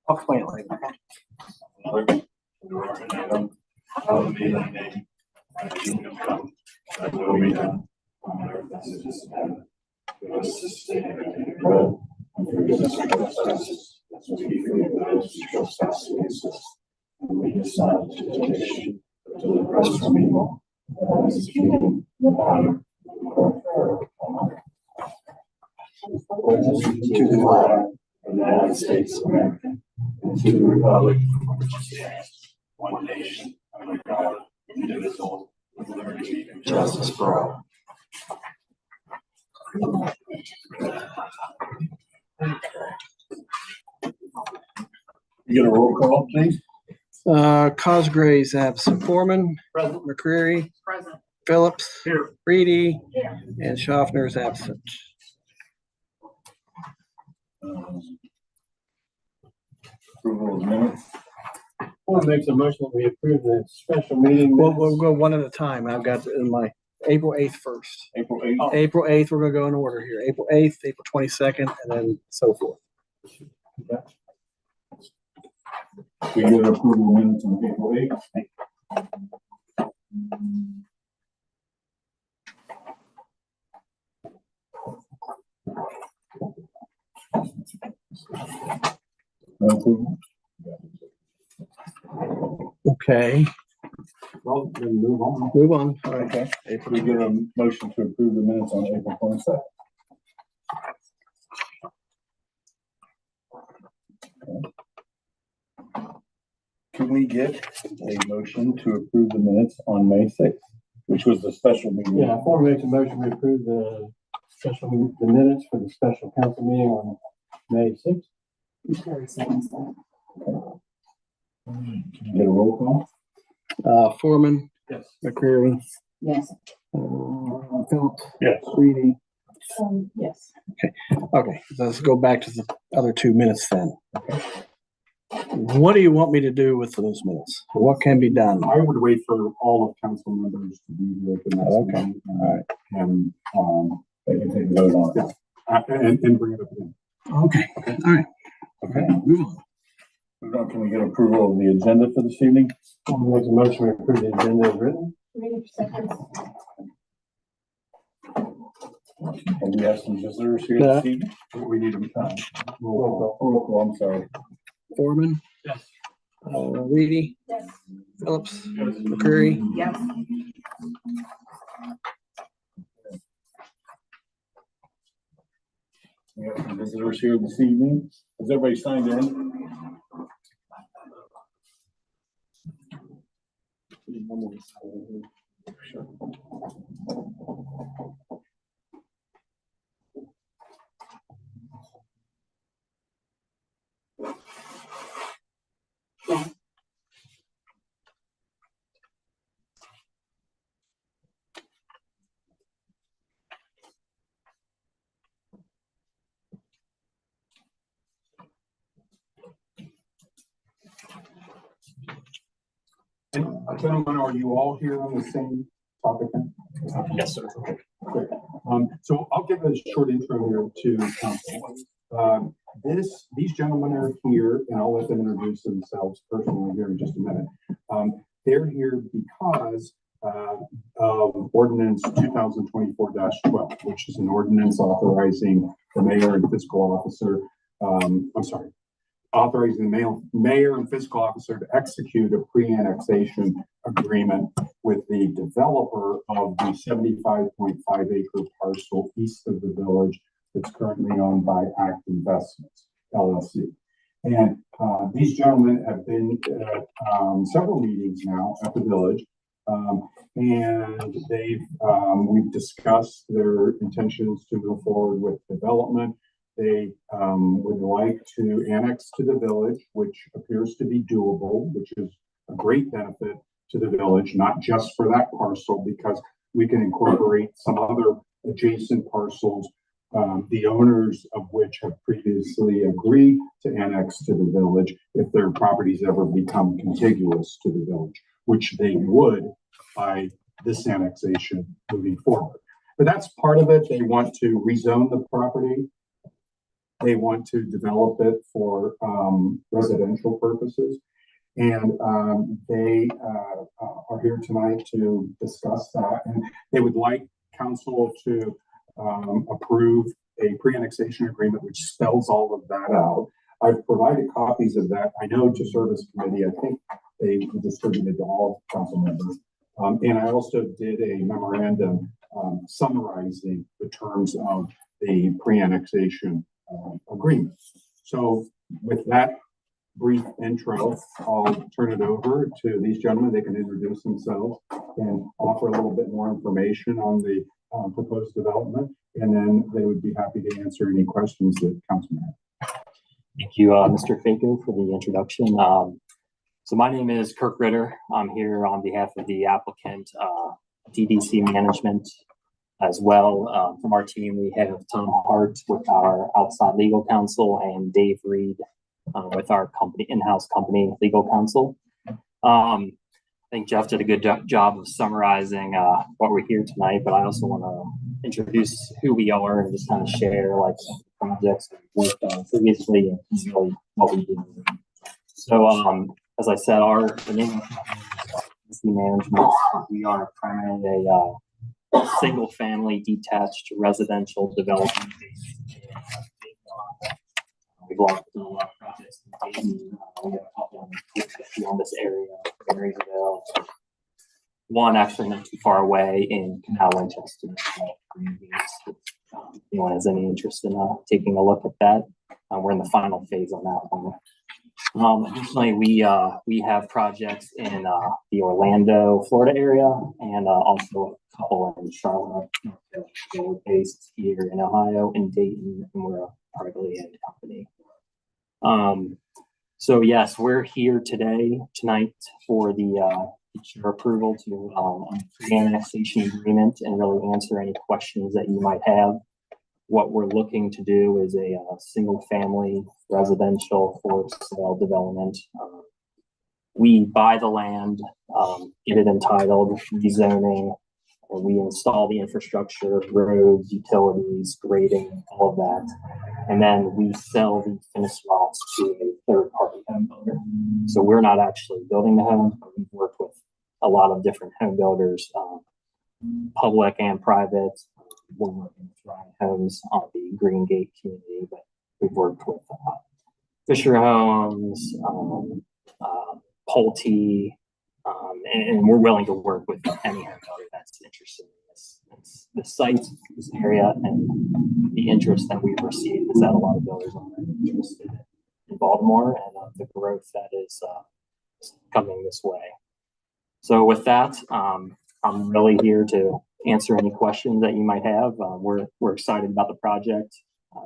I'll explain it later. To the flag of the United States of America, and to the republic for which it stands, one nation, under God, indivisible, with liberty and justice for all. You get a roll call, please? Cosgrave's absent. Foreman, McCreary, Present. Phillips, Here. Reedy, Here. and Schaffner is absent. Approval of minutes. I'll make a motion that we approve the special meeting. We'll minutes. go one at a time. I've got in my April 8th first. April 8th. April 8th, we're gonna go in order here. April 8th, April 22nd, and then so forth. We get an approval of minutes on April 8th. No approval? Okay, Well, then move on. move on. All right. Okay. If we get a motion to approve the minutes on April 22nd. Can we get a motion to approve the minutes on May 6th, which was the special meeting? Yeah, before we make a motion, we approve the the minutes for the special council meeting on May 6th. Terry seconds that. Can you get a roll call? Foreman, Yes. McCreary, Yes. Phillips, Yes. Reedy. Yes. Okay, let's go back to the other 2 minutes then. What do you want me to do with those minutes? What can be done? I would wait for all of council members to be here at the next Okay. meeting. All right. And, They can take a vote on it. and bring it up again. Okay, all right. Okay. Move on. Can we get approval of the agenda for this evening? I'll make a motion, we approve the agenda as written. Ready for seconds? And we have some visitors here Yeah. this evening? We need them. Roll call, I'm sorry. Foreman, Yes. Reedy, Yes. Phillips, McCreary. Yes. We have some visitors here this evening. Has everybody signed in? And gentlemen, are you all here on the same topic? Yes, sir. Great. So I'll give a short intro here to council. These gentlemen are here, and I'll let them introduce themselves personally here in just a minute. They're here because of ordinance 2024-12, which is an ordinance authorizing the mayor and fiscal officer, authorizing the mayor and fiscal officer to execute a pre-annexation agreement with the developer of the 75.5 acre parcel east of the village that's currently owned by Act Investments, LLC. And these gentlemen have been at several meetings now at the village. And we've discussed their intentions to move forward with development. They would like to annex to the village, which appears to be doable, which is a great benefit to the village, not just for that parcel, because we can incorporate some other adjacent parcels, the owners of which have previously agreed to annex to the village if their properties ever become contiguous to the village, which they would by this annexation moving forward. But that's part of it. They want to rezone the property. They want to develop it for residential purposes. And they are here tonight to discuss that. And they would like council to approve a pre-annexation agreement which spells all of that out. I've provided copies of that. I know to service committee, I think they distributed to all council members. And I also did a memorandum summarizing the terms of the pre-annexation agreement. So with that brief intro, I'll turn it over to these gentlemen. They can introduce themselves and offer a little bit more information on the proposed development, and then they would be happy to answer any questions that councilman have. Thank you, Mr. Fako, for the introduction. So my name is Kirk Ritter. I'm here on behalf of the applicant, DDC Management as well. From our team, we have Tom Hart with our outside legal counsel and Dave Reed with our company, in-house company legal counsel. I think Jeff did a good job of summarizing what we're here tonight, but I also want to introduce who we are and just kind of share like projects that we've worked on previously and really what we do. So as I said, the name of the management, we are primarily a single family detached residential development. We've done a lot of projects in Dayton. We have a couple in this area, Marysville. One actually not too far away in Canal Winchester. If anyone has any interest in taking a look at that, we're in the final phase on that one. Additionally, we have projects in the Orlando, Florida area, and also a couple in Charlotte. We're based here in Ohio, in Dayton, and we're a privately owned company. So yes, we're here tonight for the future approval to pre-annexation agreement and really answer any questions that you might have. What we're looking to do is a single family residential for sale development. We buy the land, get it entitled, rezoning, and we install the infrastructure, roads, utilities, grading, all of that. And then we sell the finished lots to a third party home builder. So we're not actually building the homes, but we've worked with a lot of different home builders, public and private. We're working with Ryan Homes on the Green Gate community, but we've worked with Fisher Homes, Pulte, and we're willing to work with any home builder that's interested in this site, this area, and the interest that we've received is that a lot of builders are interested in Baltimore and the growth that is coming this way. So with that, I'm really here to answer any questions that you might have. We're excited about the project.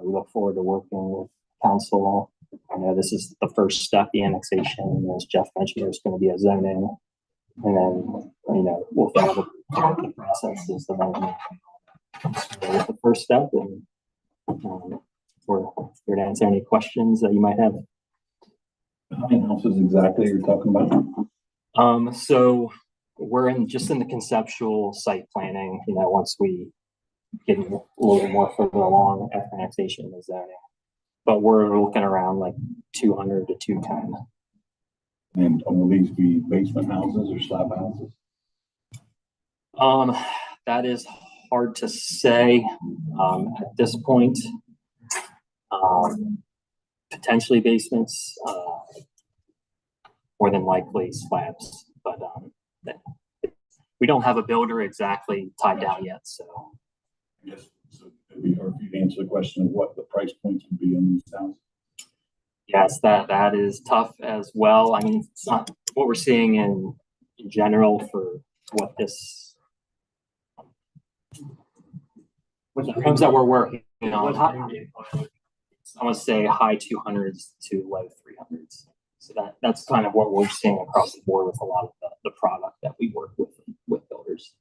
We look forward to working with council. I know this is the first step, the annexation. As Jeff mentioned, there's going to be a zoning, and then we'll follow the process is the zoning. So the first step, and we're here to answer any questions that you might have. How many houses exactly you're talking about? So we're just in the conceptual site planning, once we get a little bit more further along after annexation and zoning. But we're looking around like 200 to 210. And will these be basement houses or slab houses? That is hard to say at this point. Potentially basements, more than likely slabs, but we don't have a builder exactly tied down yet. So Yes. So it'd be hard for you to answer the question of what the price points would be on these houses. yes, that is tough as well. I mean, it's not what we're seeing in general for what this with the homes that we're working on. I want to say high 200s to low 300s. So that's kind of what we're seeing across the board with a lot of the product that we work with builders.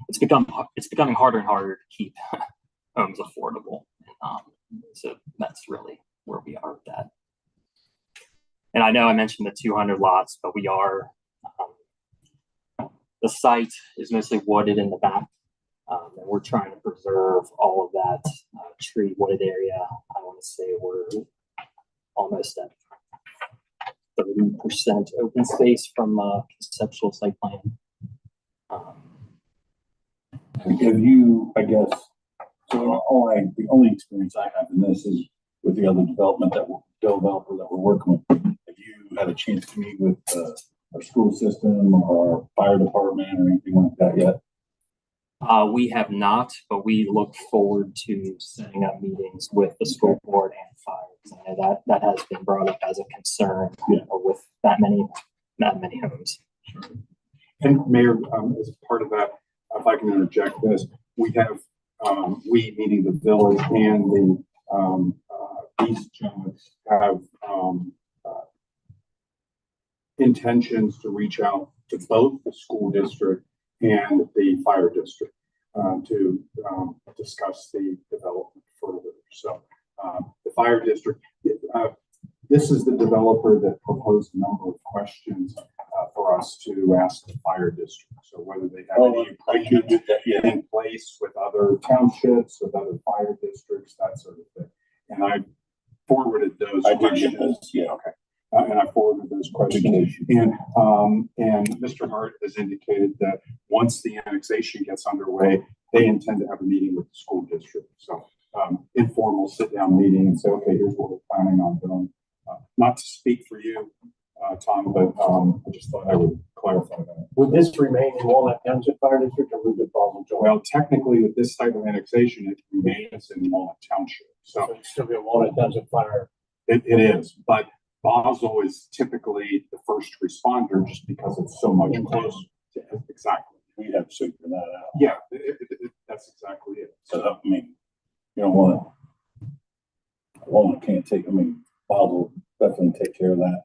It's becoming harder and harder to keep homes affordable. So that's really where we are with that. And I know I mentioned the 200 lots, but we are, the site is mostly wooded in the back. And we're trying to preserve all of that tree wooded area. I want to say we're almost at 30% open space from conceptual site plan. Have you, I guess, so the only experience I have in this is with the other developer that we're working with. Have you had a chance to meet with our school system or our fire department or anything like that yet? We have not, but we look forward to setting up meetings with the school board and fire. I know that has been brought up as a concern with that many homes. And Mayor, as part of that, if I can interject this, we have, we meaning the village and the these gentlemen have intentions to reach out to both the school district and the fire district to discuss the development further. So the fire district, this is the developer that proposed a number of questions for us to ask the fire district. So whether they have any agreement in place with other townships, with other fire districts, that sort of thing. And I forwarded those questions. Okay. And I forwarded those questions. And Mr. Hart has indicated that once the annexation gets underway, they intend to have a meeting with the school district. So informal sit-down meeting and say, okay, here's what we're planning on doing. Not to speak for you, Tom, but I just thought I would clarify that. Would this remain in Walnut Township Fire District or move to Baldwin Joint? Well, technically, with this type of annexation, it remains in Walnut Township. So it'd still be a Walnut Township Fire. It is, but Basel is typically the first responder just because it's so much closer. Exactly. We have to figure that out. Yeah, that's exactly it. So I mean, you don't want can't take. I mean, Basel definitely take care of that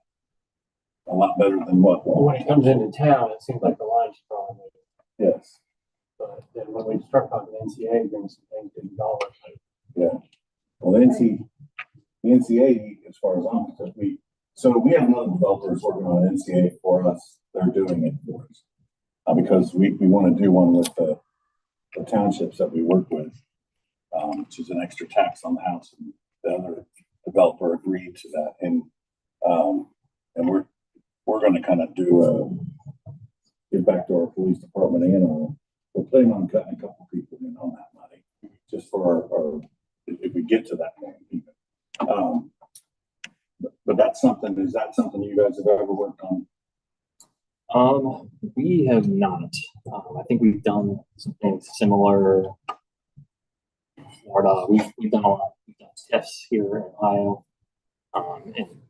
a lot better than what. When it comes into town, it seems like the line's strong. Yes. But then when we start talking NCA, brings some things to dollars. Yeah. Well, the NCA, as far as I'm concerned, we have another developers working on NCA for us. They're doing it for us because we want to do one with the townships that we work with, which is an extra tax on the house. And the other developer agreed to that, and we're going to kind of give back to our police department, and we're planning on cutting a couple people in on that money just for our if we get to that point even. But that's something. Is that something you guys have ever worked on? We have not. I think we've done something similar. Florida. We've done a lot. We've done TIFs here in Ohio, and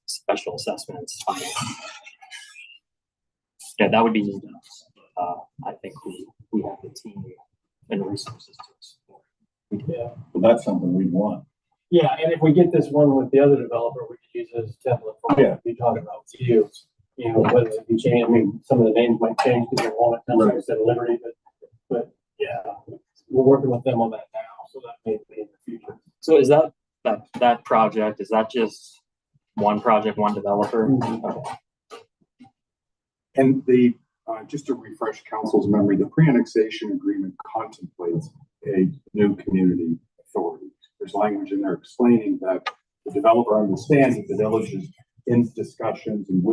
special assessments. Yeah, that would be new to us. I think we have the team and resources to explore. Yeah. Well, that's something we want. Yeah, and if we get this one with the other developer, we could use it as a template for what we talking about with you. You know, whether it can change. I mean, some of the names might change because they're Walnut Township instead of Liberty, but yeah, we're working with them on that now, so that may be in the future. So is that project? Is that just one project, one developer? Mm-hmm. Okay. And just to refresh council's memory, the pre-annexation agreement contemplates a new community authority. There's language in there explaining that the developer understands that the village is in discussions and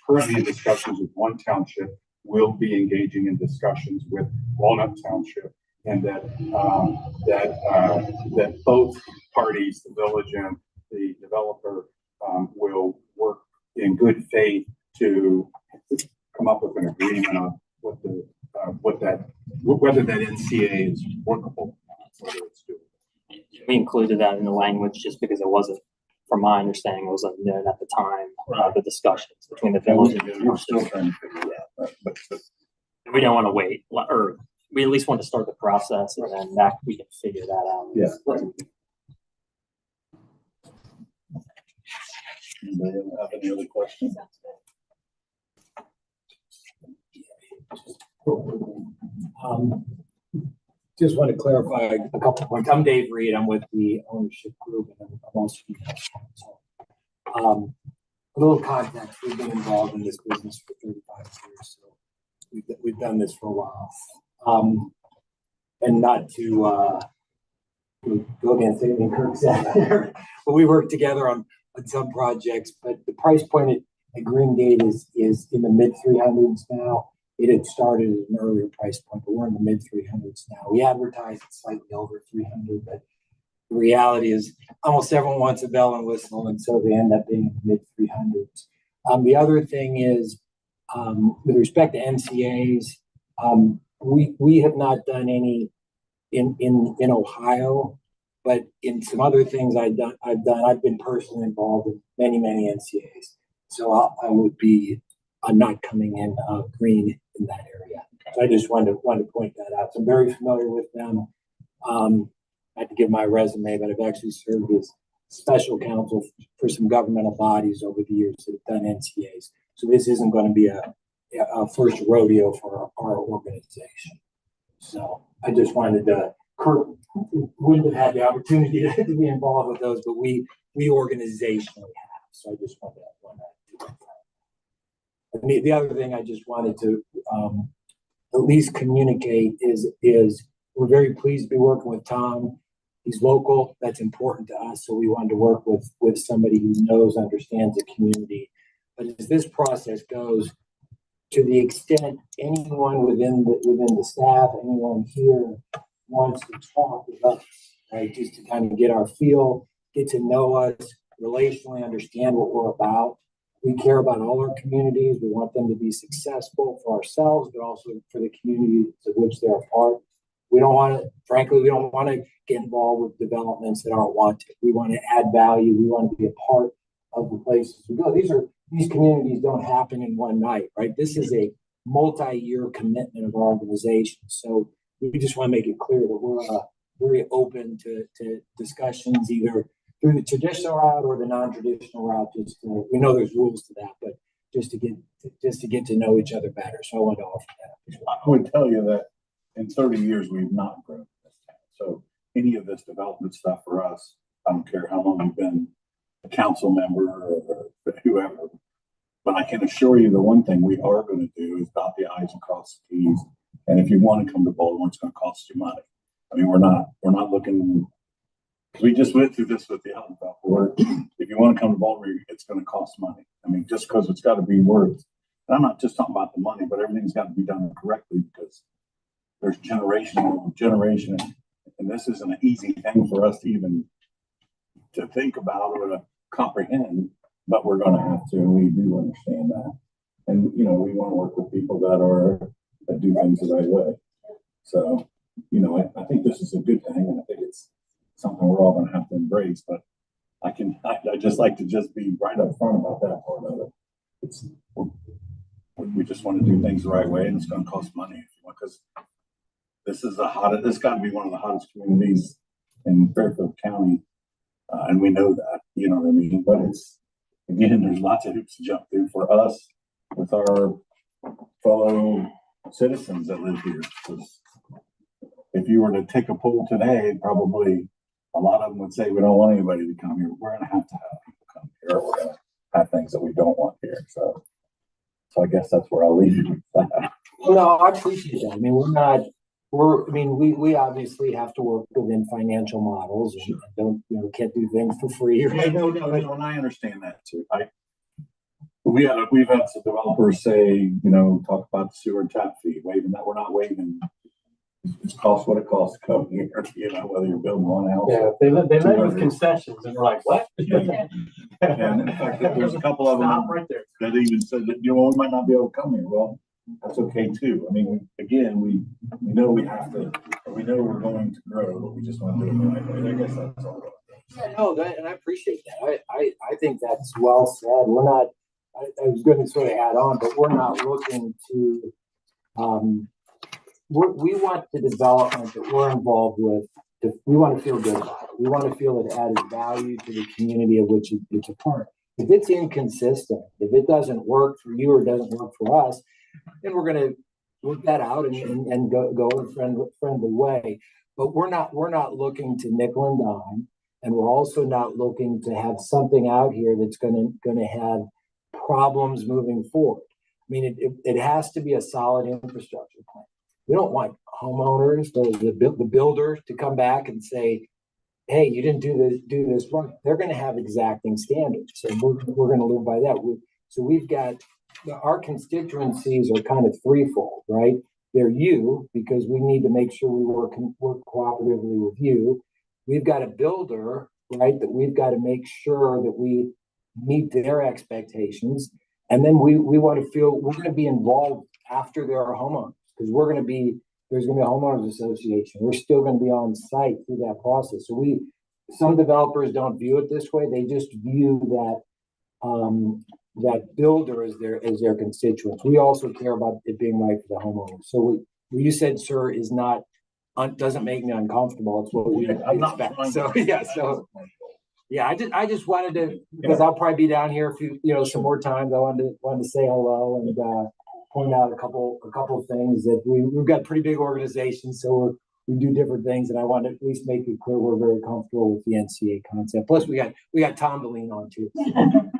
currently in discussions with one township, will be engaging in discussions with Walnut Township, and that both parties, the village and the developer, will work in good faith to come up with an agreement on whether that NCA is workable, whether it's doable. We included that in the language just because it wasn't, from my understanding, it was unknown at the time of the discussions between the village and We're still trying to figure it out, but we don't want to wait, or we at least want to start the process, and then that we can figure that out. yeah. Anybody have any other questions? Just want to clarify a couple points. I'm Dave Reed. I'm with the ownership group, and I'm also a little context. We've been involved in this business for 35 years, so we've done this for a while. And not to go against anything Kirk said, but we work together on some projects. But the price point at Green Gate is in the mid 300s now. It had started at an earlier price point, but we're in the mid 300s now. We advertise it slightly over 300, but the reality is almost everyone wants a bell and whistle, and so they end up being in the mid 300s. The other thing is, with respect to NCAs, we have not done any in Ohio, but in some other things I've been personally involved in many NCAs. So I would be not coming in green in that area. So I just wanted to point that out. So I'm very familiar with them. I had to give my resume, but I've actually served as special counsel for some governmental bodies over the years that have done NCAs. So this isn't going to be a first rodeo for our organization. So I just wanted to, Kurt wouldn't have had the opportunity to be involved with those, but we organizationally have. So I just wanted to do that. And the other thing I just wanted to at least communicate is we're very pleased to be working with Tom. He's local. That's important to us. So we wanted to work with somebody who knows, understands the community. But as this process goes, to the extent anyone within the staff, anyone here wants to talk with us, right, just to kind of get our feel, get to know us, relationally understand what we're about. We care about all our communities. We want them to be successful for ourselves, but also for the communities of which they're a part. We don't want to get involved with developments that aren't wanted. We want to add value. We want to be a part of the places we go. These communities don't happen in one night, right? This is a multi-year commitment of our organization. So we just want to make it clear that we're very open to discussions, either through the traditional route or the non-traditional route. We know there's rules to that, but just to get to know each other better. So I wanted to offer that. I would tell you that in 30 years, we've not grown this town. So any of this development stuff for us, I don't care how long you've been a council member or whoever, but I can assure you the one thing we are going to do is dot the I's and cross the T's. And if you want to come to Baltimore, it's going to cost you money. I mean, we're not looking, because we just went through this with the Allentown board. If you want to come to Baltimore, it's going to cost money. I mean, just because it's got to be worth, and I'm not just talking about the money, but everything's got to be done correctly, because there's generation, and this isn't an easy thing for us to even to think about or to comprehend, but we're going to have to, and we do understand that. And, we want to work with people that do things the right way. So, I think this is a good thing, and I think it's something we're all going to have to embrace, but I just like to just be right up front about that part of it. We just want to do things the right way, and it's going to cost money, because this got to be one of the hottest communities in Fairfield County. And we know that, you know what I mean? But there's lots of hoops to jump through for us with our fellow citizens that live here. If you were to take a poll today, probably a lot of them would say we don't want anybody to come here. We're going to have people come here. Or we're going to have things that we don't want here. So I guess that's where I'll leave you with that. Well, no, I appreciate that. I mean, we obviously have to work within financial models and can't do things for free. Right? No, and I understand that too. We've had some developers say, talk about the sewer and tap fee, waiving that. We're not waiving. It's cost what it costs to come here, whether you're building one house. Yeah, they live with concessions, and we're like, what? And in fact, there's a couple of them right there that even said that, we might not be able to come here. Well, that's okay too. I mean, we know we have to, we know we're going to grow, but we just want to do it the right way. I guess that's all. Yeah, no, and I appreciate that. I think that's well said. We're not, I was going to sort of add on, but we're not looking to, we want the development that we're involved with, we want to feel good about it. We want to feel it added value to the community of which it's a part. If it's inconsistent, if it doesn't work for you or doesn't work for us, then we're going to work that out and go in a friendly way. But we're not looking to nickel and dime, and we're also not looking to have something out here that's going to have problems moving forward. I mean, it has to be a solid infrastructure plan. we don't want homeowners, the builder to come back and say, hey, you didn't do this right. They're gonna have exacting standards, so we're gonna live by that. So we've got, our constituencies are kind of threefold, right? They're you, because we need to make sure we work cooperatively with you. We've got a builder, right, that we've got to make sure that we meet their expectations. And then we want to feel we're going to be involved after there are homeowners, because there's going to be a homeowners association. We're still going to be on site through that process. So some developers don't view it this way. They just view that builder as their constituents. We also care about it being right for the homeowners. So what you said, sir, is not, doesn't make me uncomfortable. It's what we expect. So yeah, I just wanted to, because I'll probably be down here a few, some more times. I wanted to say hello and point out a couple of things that we've got pretty big organizations, so we do different things, and I want to at least make it clear we're very comfortable with the NCA concept. Plus, we got Tom to lean on too.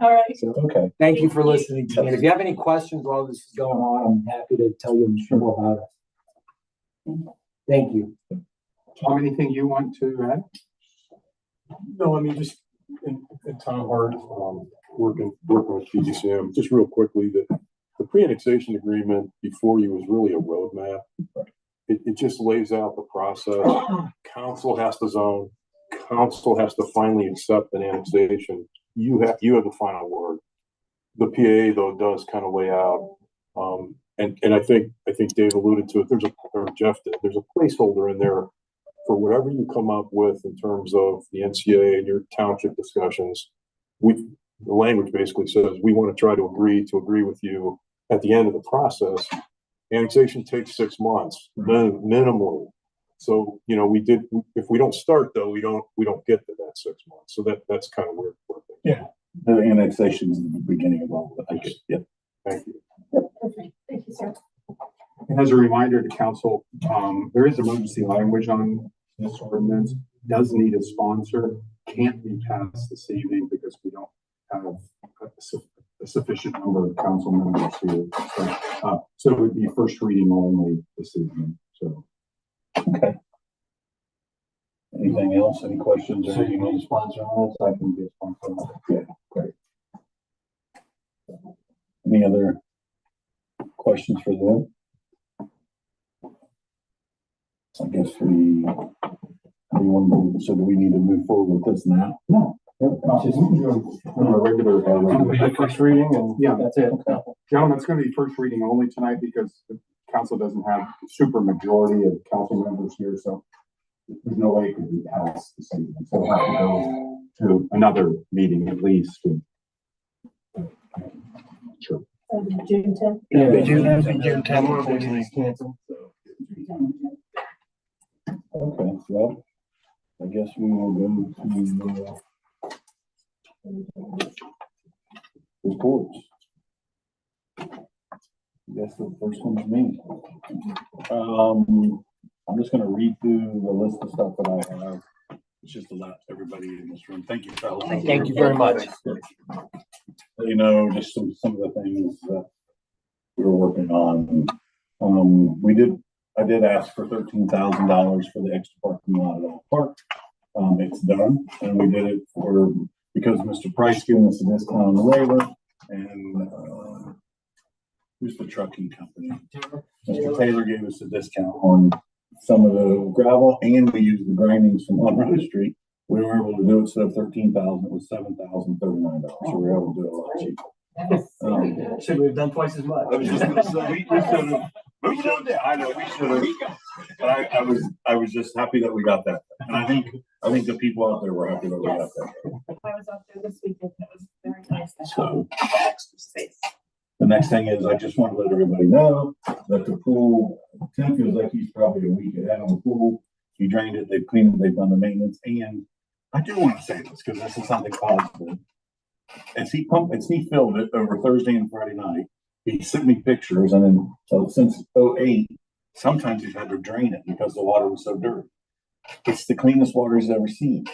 All right. So Okay. thank you for listening to me. And if you have any questions while this is going on, I'm happy to tell you more about it. Thank you. Tom, anything you want to add? No, I mean, just in Tom Hart, working with PGCM, just real quickly, the pre-annexation agreement before you was really a roadmap. It just lays out the process. Council has to zone. Council has to finally accept an annexation. You have the final word. The PAA though does kind of lay out, and I think Dave alluded to it. Or Jeff did. There's a placeholder in there for whatever you come up with in terms of the NCA and your township discussions. The language basically says we want to try to agree with you at the end of the process. Annexation takes 6 months, minimally. So, if we don't start though, we don't get to that 6 months. So that's kind of weird. Yeah. The annexation is the beginning of all of it. Yeah. Thank you. Perfect. Thank you, sir. And as a reminder to council, there is emergency language on this ordinance, does need a sponsor, can't be passed this evening because we don't have a sufficient number of council members here. So it would be first reading only this evening. So. Okay. Anything else? Any questions? So you need a sponsor on this? I can be a sponsor on it. Yeah, great. Any other questions for them? I guess so do we need to move forward with this now? No. It's just a regular First reading and yeah, that's it. Gentlemen, it's going to be first reading only tonight because the council doesn't have a super majority of council members here, so there's no way it could be passed this evening. So we'll have to go to another meeting at least. Sure. June 10th. Yeah, June 10th. Canceled. Okay, well, I guess we will go to reports. I guess the first one's me. I'm just gonna read through the list of stuff that I have. It's just to let everybody in this room. Thank you, fellas. Thank you very much. Just some of the things that we're working on. I did ask for $13,000 for the extra parking lot at the park. It's done, and we did it because Mr. Price gave us a discount on the labor, and who's the trucking company? Mr. Taylor gave us a discount on some of the gravel, and we used the grindings from on Road Street. We were able to do it instead of $13,000, it was $7,039. So we were able to do it a lot cheaper. Should we have done twice as much? I was just gonna say, we should have. I know we should have. But I was just happy that we got that. And I think the people out there were happy that we got that. I was out there this weekend. It was very nice to So have extra space. the next thing is I just want to let everybody know that the pool, Tim feels like he's probably a week ahead on the pool. He drained it, they've cleaned it, they've done the maintenance, and I do want to say this because this is something positive. As he filled it over Thursday and Friday night. He sent me pictures, and then so since 2008, sometimes he's had to drain it because the water was so dirty. It's the cleanest water he's ever seen.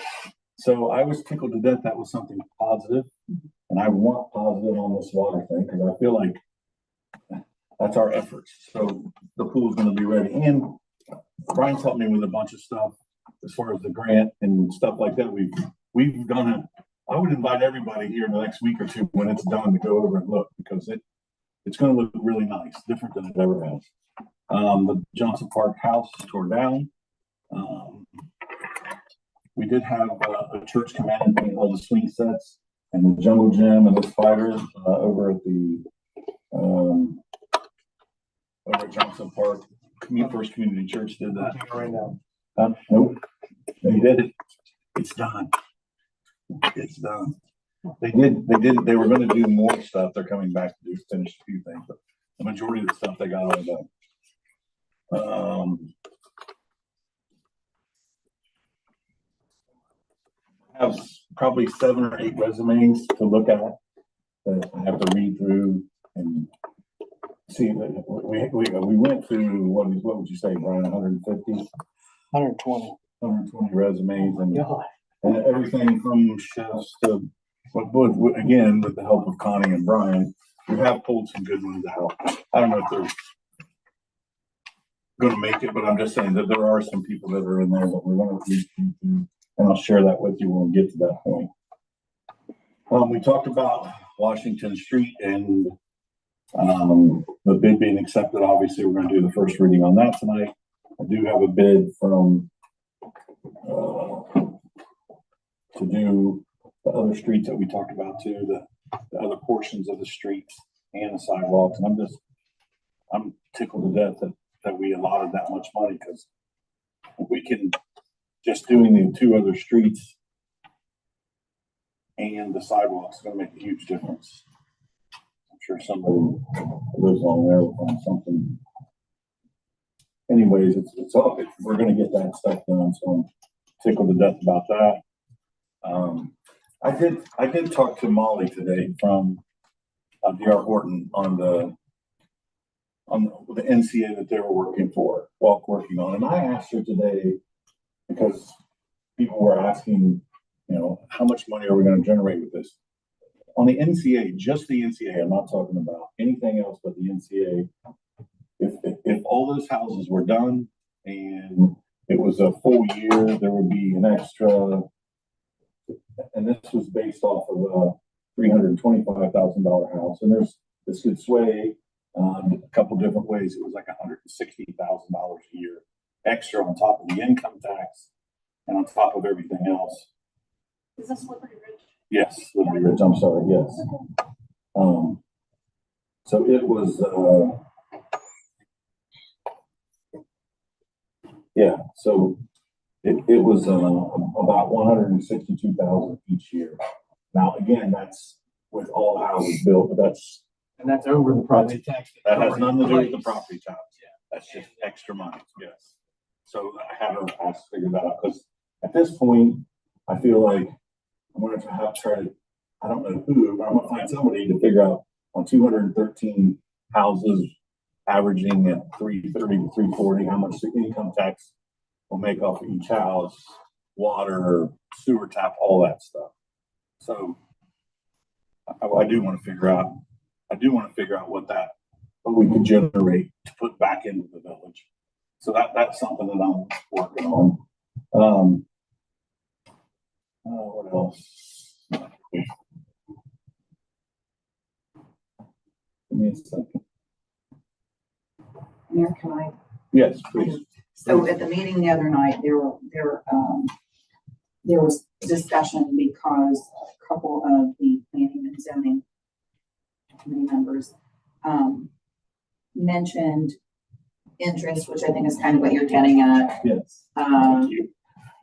So I was tickled to death that was something positive, and I want positive on this water thing because I feel like that's our efforts. So the pool's gonna be ready. And Brian's helped me with a bunch of stuff as far as the grant and stuff like that. We've done it. I would invite everybody here in the next week or two when it's done to go over and look, because it's gonna look really nice, different than it ever has. The Johnson Park house is torn down. We did have a church come in and paint all the swing sets and the jungle gym and the spiders over at the over at Johnson Park. First Community Church did that. Right now. Nope, they did it. It's done. It's done. They were gonna do more stuff. They're coming back to finish a few things, but the majority of the stuff they got all done. I have probably 7 or 8 resumes to look at that I have to read through and see. We went through, what would you say, Brian, 150? 120 resumes and everything from chefs to, again, with the help of Connie and Brian, we have pulled some good ones out. I don't know if they're going to make it, but I'm just saying that there are some people that are in there that we're going to read through, and I'll share that with you when we get to that point. We talked about Washington Street and the bid being accepted. Obviously, we're going to do the first reading on that tonight. I do have a bid from to do the other streets that we talked about too, the other portions of the streets and the sidewalks. And I'm tickled to death that we allotted that much money, because we can just doing the 2 other streets and the sidewalks is going to make a huge difference. I'm sure somebody who lives along there will find something. Anyways, we're going to get that stuff done, so I'm tickled to death about that. I did talk to Molly today from D.R. Horton on the NCA that they were working on, and I asked her today, because people were asking, how much money are we going to generate with this? On the NCA, just the NCA, I'm not talking about anything else but the NCA. If all those houses were done and it was a full year, there would be an extra, and this was based off of a $325,000 house. And this could sway a couple different ways. It was like $160,000 a year extra on top of the income tax and on top of everything else. Is this Liberty Ridge? Yes, Liberty Ridge. I'm sorry. Yes. So it was. Yeah. So it was about $162,000 each year. Now again, that's with all the houses built, but that's over the property tax. That has nothing to do with the property tax. Yeah. That's just extra money. Yes. So I haven't figured that out, because at this point, I feel like I'm going to have to try to, I don't know who, but I'm going to find somebody to figure out on 213 houses averaging at 330 to 340, how much the income tax will make off of each house, water, sewer tap, all that stuff. So I do want to figure out what we could generate to put back into the village. So that's something that I'm working on. What else? Give me a second. Mayor, can I? Yes, please. So at the meeting the other night, there was discussion because a couple of the planning and zoning committee members mentioned interest, which I think is kind of what you're getting at. Yes.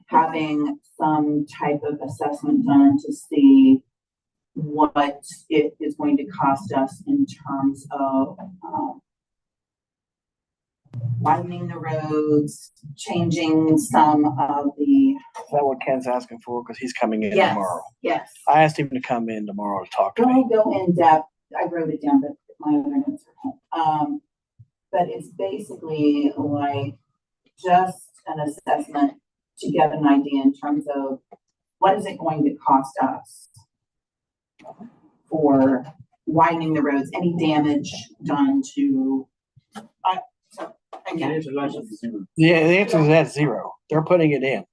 Having some type of assessment done to see what it is going to cost us in terms of widening the roads, changing some of the. Is that what Ken's asking for? Because he's coming in Yes, tomorrow. yes. I asked him to come in tomorrow to talk to me. Don't go in depth. I wrote it down, but my other notes are home. But it's basically like just an assessment to get an idea in terms of what is it going to cost us for widening the roads, any damage done to, so again, The answer is that's zero. They're putting it in,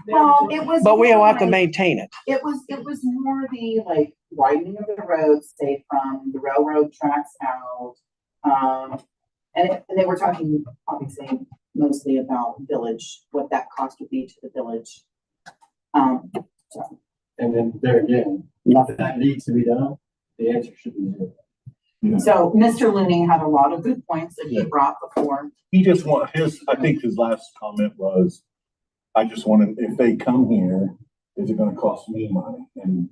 well, it was. but we more have to like- maintain it. It was more the like widening of the roads, say from the railroad tracks out. And they were talking obviously mostly about village, what that cost would be to the village. So, And then there again, nothing that needs to be done, the answer should be no. so Mr. Looney had a lot of good points that he brought before. He just I think his last comment was, I just wanted, if they come here, is it gonna cost me money? And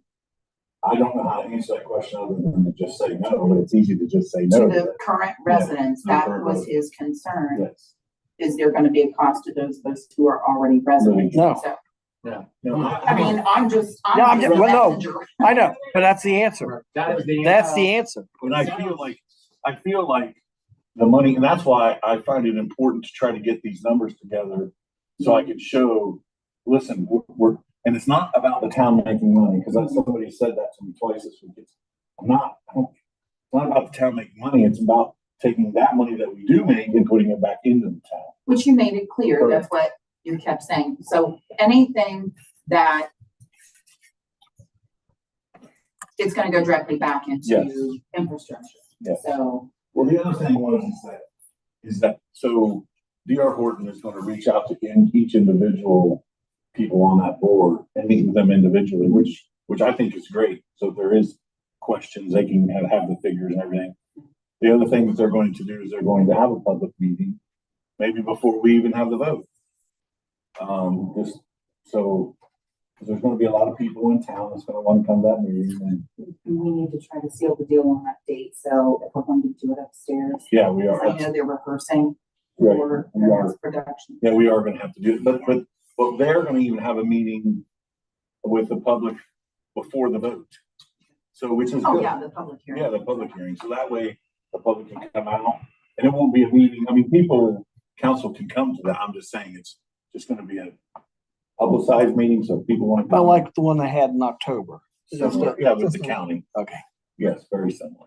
I don't know how to answer that question other than to just say no, but it's easy to just say To no. the current residents, the that current was residents. his concern. Yes. Is there gonna be a cost to those who are already residents? No. So, No, I mean, I'm just a no, messenger. I know, but that's the answer. That is the. That's the answer. and I feel like the money, and that's why I find it important to try to get these numbers together so I can show, listen, and it's not about the town making money, because somebody said that to me twice this week. It's not about the town making money. It's about taking that money that we do make and putting it back into the town. Which you made it clear, Correct. that's what you kept saying. So anything that it's gonna go directly back Yes. into infrastructure. Yes. So, Well, the other thing is that so DR Horton is going to reach out to each individual people on that board and meet with them individually, which I think is great. So if there is questions, they can have the figures and everything. The other thing that they're going to do is they're going to have a public meeting, maybe before we even have the vote. Just so, because there's going to be a lot of people in town that's going to want to come to that meeting. And we need to try to seal the deal on that date. So if we're going to do it upstairs, yeah, we are. I know they're rehearsing Right, for we the are. next production. Yeah, we are going to have to do it, but they're going to even have a meeting with the public before the vote. So, which is Oh, good. yeah, the public hearing. Yeah, the public hearing. So that way the public can come out and it won't be a meeting. I mean, council can come to that. I'm just saying it's just going to be a publicized meeting. So if people want to But come. like the one they had in October. Similar, yeah, with the county. Okay. Yes, very similar.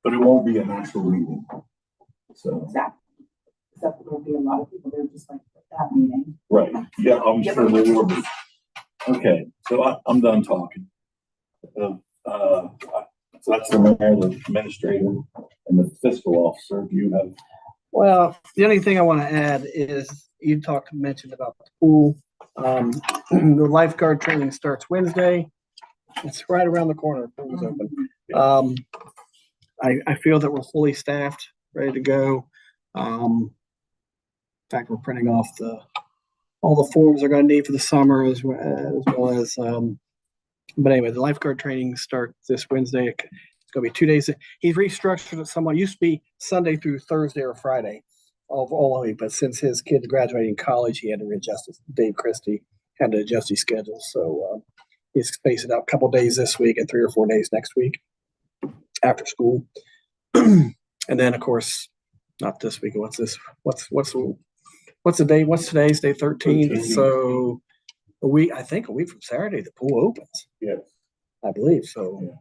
But it won't be an actual meeting. So, Exactly. Except there'll be a lot of people there just like that meeting. right. Yeah, I'm sure there will be. Okay, so I'm done talking. So that's the mayor, the administrator, and the fiscal officer. Do you have? Well, the only thing I want to add is you mentioned about the pool. The lifeguard training starts Wednesday. It's right around the corner. The pool is open. I feel that we're fully staffed, ready to go. In fact, we're printing off all the forms they're going to need for the summer as well as. But anyway, the lifeguard training starts this Wednesday. It's going to be 2 days. He's restructured it somewhat. Used to be Sunday through Thursday or Friday, all of it. But since his kid's graduating college, he had to readjust it. Dave Christie had to adjust his schedule. So he's spaced it out a couple days this week and 3 or 4 days next week after school. And then, of course, not this week. What's this? What's the date? What's today's day? 13th. So I think a week from Saturday, the pool opens. Yes. I believe so. Yeah.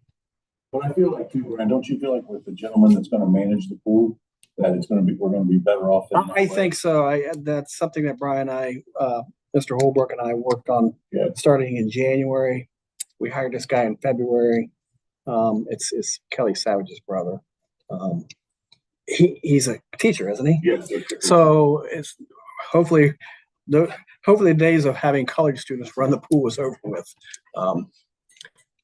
But I feel like too, Brian, don't you feel like with the gentleman that's going to manage the pool, that we're going to be better off? I think so. That's something that Brian and I, Mr. Holbrook and I worked on starting in January. We hired this guy in February. It's Kelly Savage's brother. He's a teacher, isn't he? Yes. So it's hopefully the days of having college students run the pool is over with.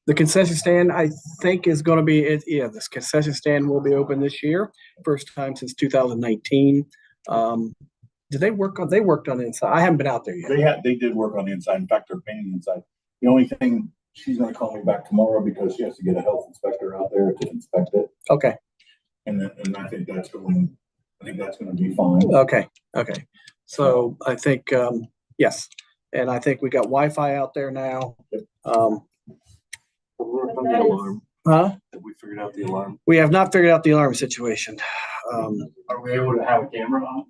The concession stand, I think, is going to be this concession stand will be open this year, first time since 2019. Did they worked on the inside? I haven't been out there yet. They did work on the inside. In fact, they're painting the inside. The only thing, she's going to call me back tomorrow because she has to get a health inspector out there to inspect it. Okay. And I think that's going to be fine. Okay. So I think yes, and I think we got Wi-Fi out there now. Huh? Have we figured out the alarm? We have not figured out the alarm situation. Are we able to have a camera on?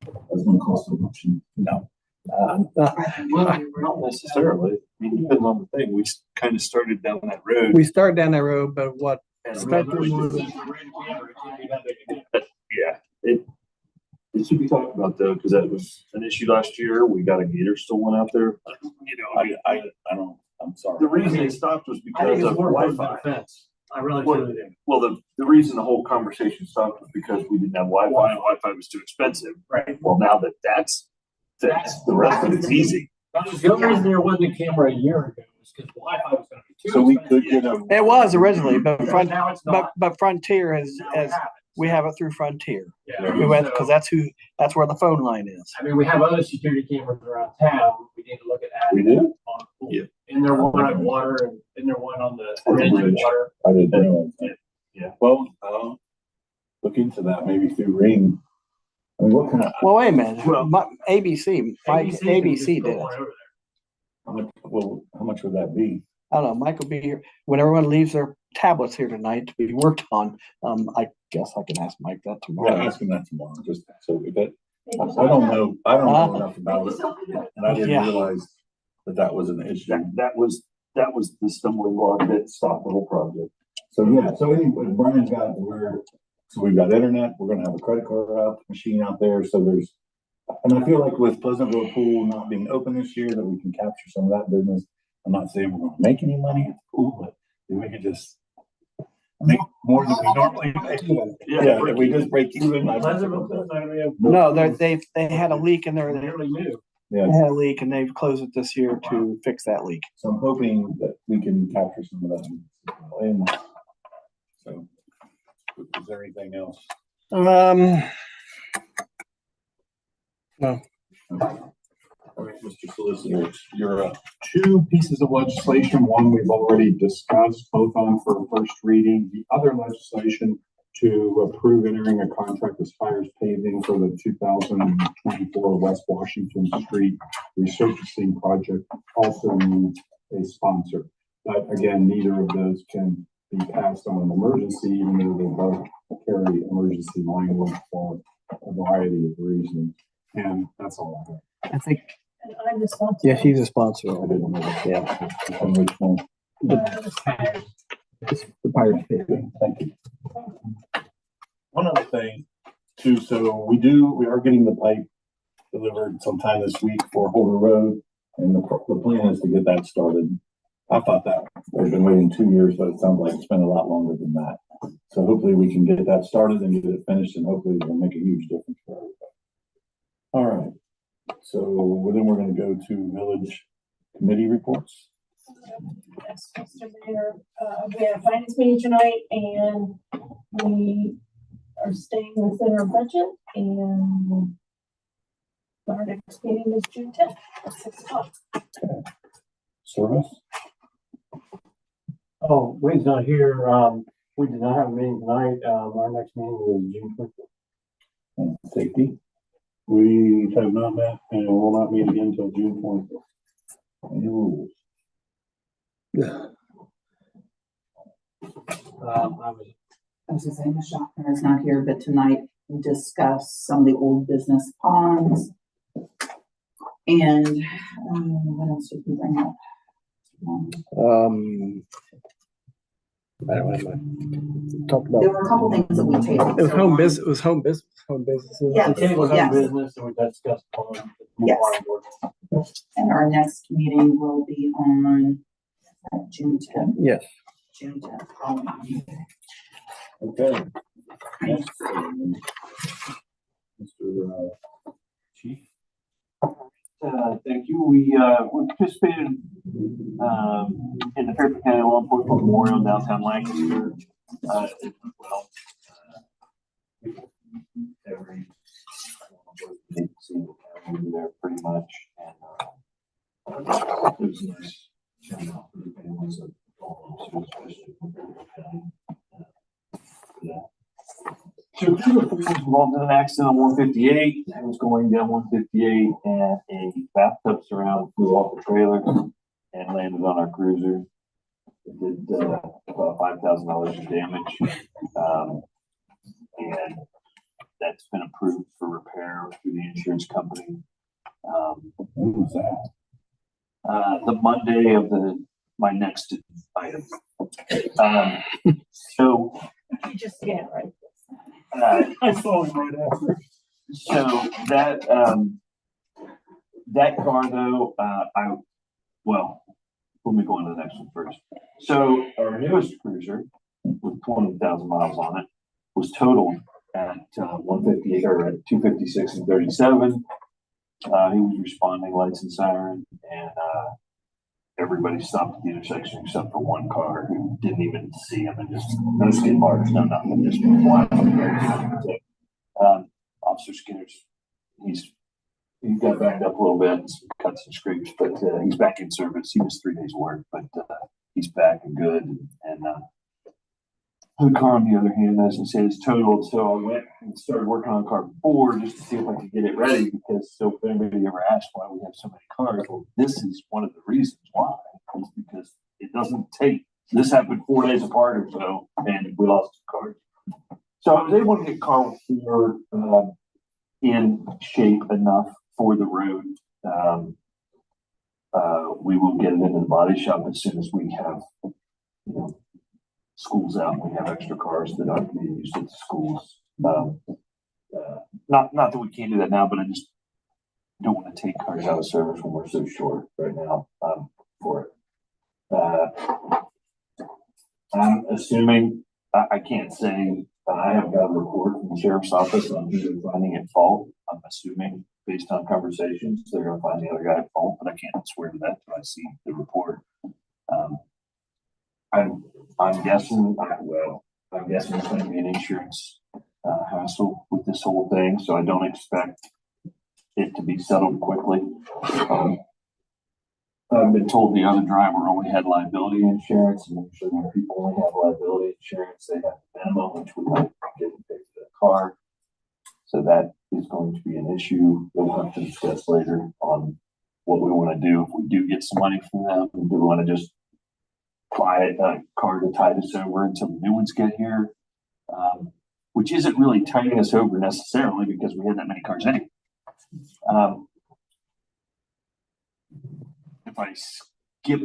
That's going to cost a much. No. Not necessarily. I mean, it depends on the thing. We kind of started down that road. We started down that road, but what and Spectrum was, Yeah, it should be talked about though, because that was an issue last year. We got a gator still went out there. You know, I don't, I'm sorry. the reason it stopped was I think because it's of more important than Wi-Fi. a fence. I really Well, truly do. Well, the reason the whole conversation stopped was because we didn't have Wi-Fi and Wi-Fi was too expensive. Right. Well, now that's the rest of it's easy. The only reason there wasn't a camera a year ago was because Wi-Fi was gonna be too So we expensive. could get a. it was originally, but But now it's not. but Frontier has, Now we have it. we have it through Frontier. Yeah. We went, So, because that's where the phone line is. I mean, we have other security cameras around town. We need to look at We adding do? on. Yeah. And there one on water and there one on the On the bridge and bridge. water. I didn't realize that. Yeah. Well, look into that maybe through Ring. I mean, what kind of, Well, wait a minute. Well- ABC, Mike, can ABC just did go it. on over there. how much would that be? I don't know. Mike will be here when everyone leaves their tablets here tonight to be worked on. I guess I can ask Mike that Yeah, tomorrow. ask him that tomorrow, just so that, I don't know enough about it. And I didn't Yeah. realize that was an issue. That was the stumbling block that stopped the whole project. So, yeah, so anyway, Brian's got, so we've got internet, we're gonna have a credit card machine out there, so there's, and I feel like with Pleasantville Pool not being open this year, that we can capture some of that business. I'm not saying we're gonna make any money at the pool, but if we could just make more than we normally make. Yeah, if we just break even. Pleasantville Pool's not gonna be able- No, they had a leak in there. They really knew. They Yeah, had a leak and they've closed it this year to fix that leak. so I'm hoping that we can capture some of that. And so, is there anything else? No. All right, Mr. Solicitor, you're up. Two pieces of legislation, one we've already discussed, both on for first reading. The other legislation to approve entering a contract with Spires Paving for the 2024 West Washington Street resurfacing project, also needs a sponsor. But again, neither of those can be passed on an emergency, even though they both carry emergency language for a variety of reasons. And that's all I have. I think, And I'm responsible. yeah, she's a sponsor. I didn't know that. Yeah. On which one? It's the Pirates Paving. Thank you. One other thing too, so we are getting the pipe delivered sometime this week for Holder Road. And the plan is to get that started. I thought that we've been waiting 2 years, but it sounds like it's been a lot longer than that. So hopefully we can get that started and get it finished, and hopefully it'll make a huge difference for everybody. All right, so then we're gonna go to village committee reports. Yes, Mr. Mayor, we have a finance meeting tonight and we are staying within our budget and our next meeting is June 10th at 6 o'clock. Service, Oh, Wade's not here. We did not have a meeting tonight. Our next meeting is June 20th. and safety, We have not met and will not meet again until June 20th. and rules. I was just saying, the shopper is not here, but tonight we discussed some of the old business ponds. And, what else did we bring up? I don't have my, talked There about, were a couple things that we tabled. it was So home one- business, it was home businesses. Yeah. The table Yes. on business and we discussed. Yes. And our next meeting will be on June 10th. Yes. June 10th. Okay. Next, Mr. Chief. Thank you. We participated in the Fairfield County Law Enforcement Memorial in downtown Lancaster. Well, every single county there pretty much. And it was nice. Showing out for the families of all officers, especially from Fairfield County. Yeah. So two of the was involved in an accident on 158. I was going down 158 and a bathtub surround flew off the trailer and landed on our cruiser. It did about $5,000 in damage. And that's been approved for repair through the insurance company. When was that? The Monday of my next item. So, You just can't write I saw him right after. So that car though, let me go on to the next one first. So our newest cruiser with 20,000 miles on it was totaled at 158 or at 256 and 37. He was responding, lights and siren, and everybody stopped at the intersection except for one car who didn't even see him and just no skid marks, no nothing, just watching. Officer Skinner's, he got banged up a little bit, some cuts and scrapes, but he's back in service. He was 3 days work, but he's back and good. And the car, on the other hand, as I said, is totaled. So I went and started working on car 4 just to see if I could get it ready. Because so if anybody ever asked why we have so many cars, well, this is one of the reasons why. It's because it doesn't take. This happened 4 days apart or so, and we lost 2 cars. So I was able to get car 4 in shape enough for the road. We will get it into the body shop as soon as we have, schools out. We have extra cars that aren't being used at the schools. Not that we can't do that now, but I just don't want to take cars out of service when we're so short right now for it. I'm assuming I can't say. I have got a report from the sheriff's office on who they're finding at fault. I'm assuming, based on conversations, they're going to find the other guy at fault, but I can't swear to that until I see the report. I'm guessing. I'm guessing it's going to be an insurance hassle with this whole thing, so I don't expect it to be settled quickly. I've been told the other driver only had liability insurance, and usually when people only have liability insurance, they have minimum, which we might get to pay for the car. So that is going to be an issue that we'll have to discuss later on what we want to do. If we do get some money from them, do we want to just buy a car to tide us over until the new ones get here? Which isn't really tiding us over necessarily because we had that many cars anyway. If I skip,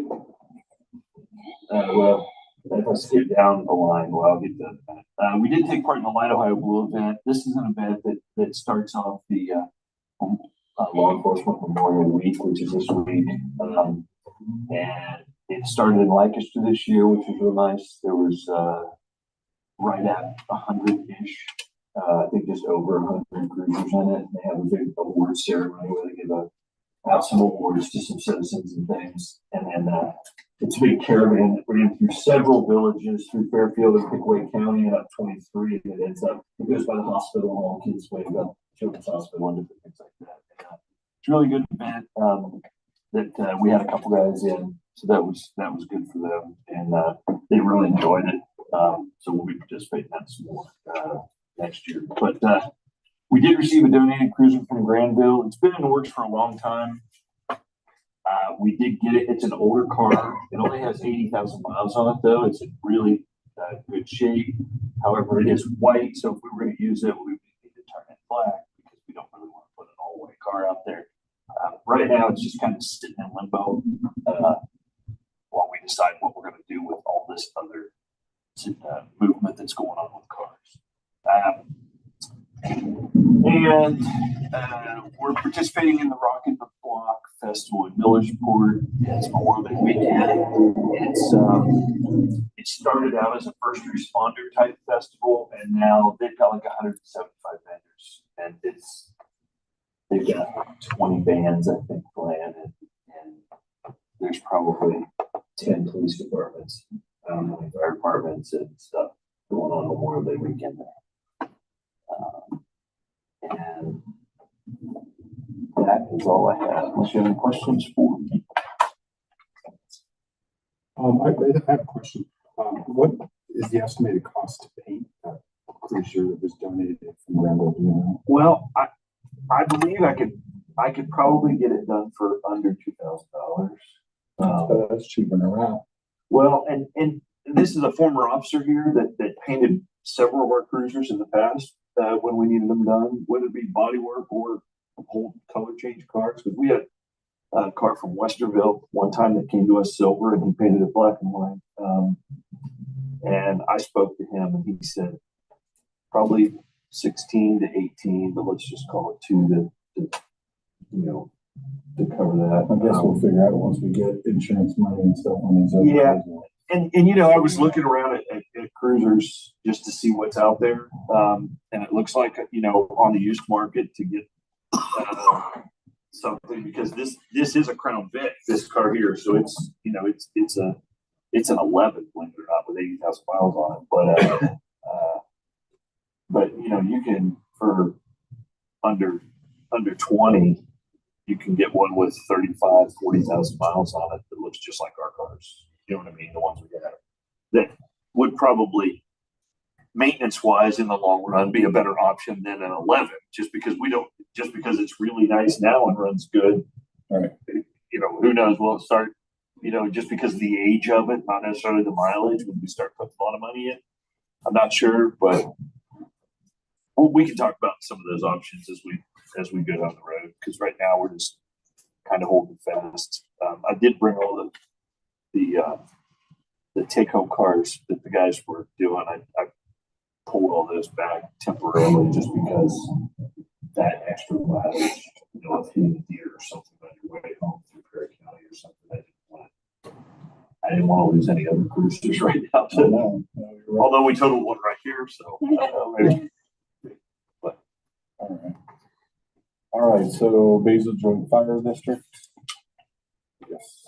if I skip down the line, I'll get to that. We did take part in the Light Ohio Blue event. This is an event that starts off the Law Enforcement Memorial Week, which is this week. And it started in Lancaster this year, which was real nice. There was right at 100-ish, I think just over 100 cruisers in it. They have a big award ceremony where they give out some awards to some citizens and things. And then it's a big caravan that ran through several villages through Fairfield and Pickaway County and up 23. And it goes by the hospital and all kids way up Children's Hospital and different things like that. And, it's a really good event that we had a couple guys in. So that was good for them. And they really enjoyed it. So we'll be participating in that some more next year. But we did receive a donated cruiser from Granville. It's been in the works for a long time. We did get it. It's an older car. It only has 80,000 miles on it, though. It's in really good shape. However, it is white, so if we were going to use it, we would need to turn it black because we don't really want to put an all-white car out there. Right now, it's just kind of sitting in limbo while we decide what we're going to do with all this other movement that's going on with cars. And we're participating in the Rock in the Block Festival in Millersport. It's Memorial Day weekend. It started out as a first responder type festival, and now they've got like 175 vendors, and they've got 20 bands, I think, playing, and there's probably 10 police departments, fire departments, and stuff going on Memorial Day weekend there. And that is all I have. Unless you have any questions for me. I have a question. What is the estimated cost to paint that cruiser that was donated from Granville? Do you know? Well, I believe I could probably get it done for under $2,000. That's cheaping around. Well, and this is a former officer here that painted several of our cruisers in the past when we needed them done, whether it be body work or hold color change cars, because we had a car from Westerville one time that came to us silver and he painted it black and white. And I spoke to him and he said probably 16 to 18, but let's just call it 2 to cover that. I guess we'll figure out once we get insurance money and stuff on these. Other Yeah. cars. And I was looking around at cruisers just to see what's out there. And it looks like, on the used market to get something, because this is a Crown Vic, this car here. So it's an 11, believe it or not, with 80,000 miles on it. But you can, for under 20, you can get one with 35, 40,000 miles on it that looks just like our cars. You know what I mean? The ones we have that would probably, maintenance wise, in the long run, be a better option than an 11, just because it's really nice now and runs good. All right. Who knows? We'll start, just because of the age of it, not necessarily the mileage, when we start putting a lot of money in. I'm not sure, but we can talk about some of those options as we go down the road, because right now we're just kind of holding fast. I did bring all the take-home cars that the guys were doing. I pulled all those back temporarily just because that extra mileage, if hitting a deer or something on your way home through Perry County or something, I didn't want to lose any other cruisers right now. No, you're right. Although we totaled one right here, so I don't know, maybe. But All right, so Basil Joint Fire District. Yes.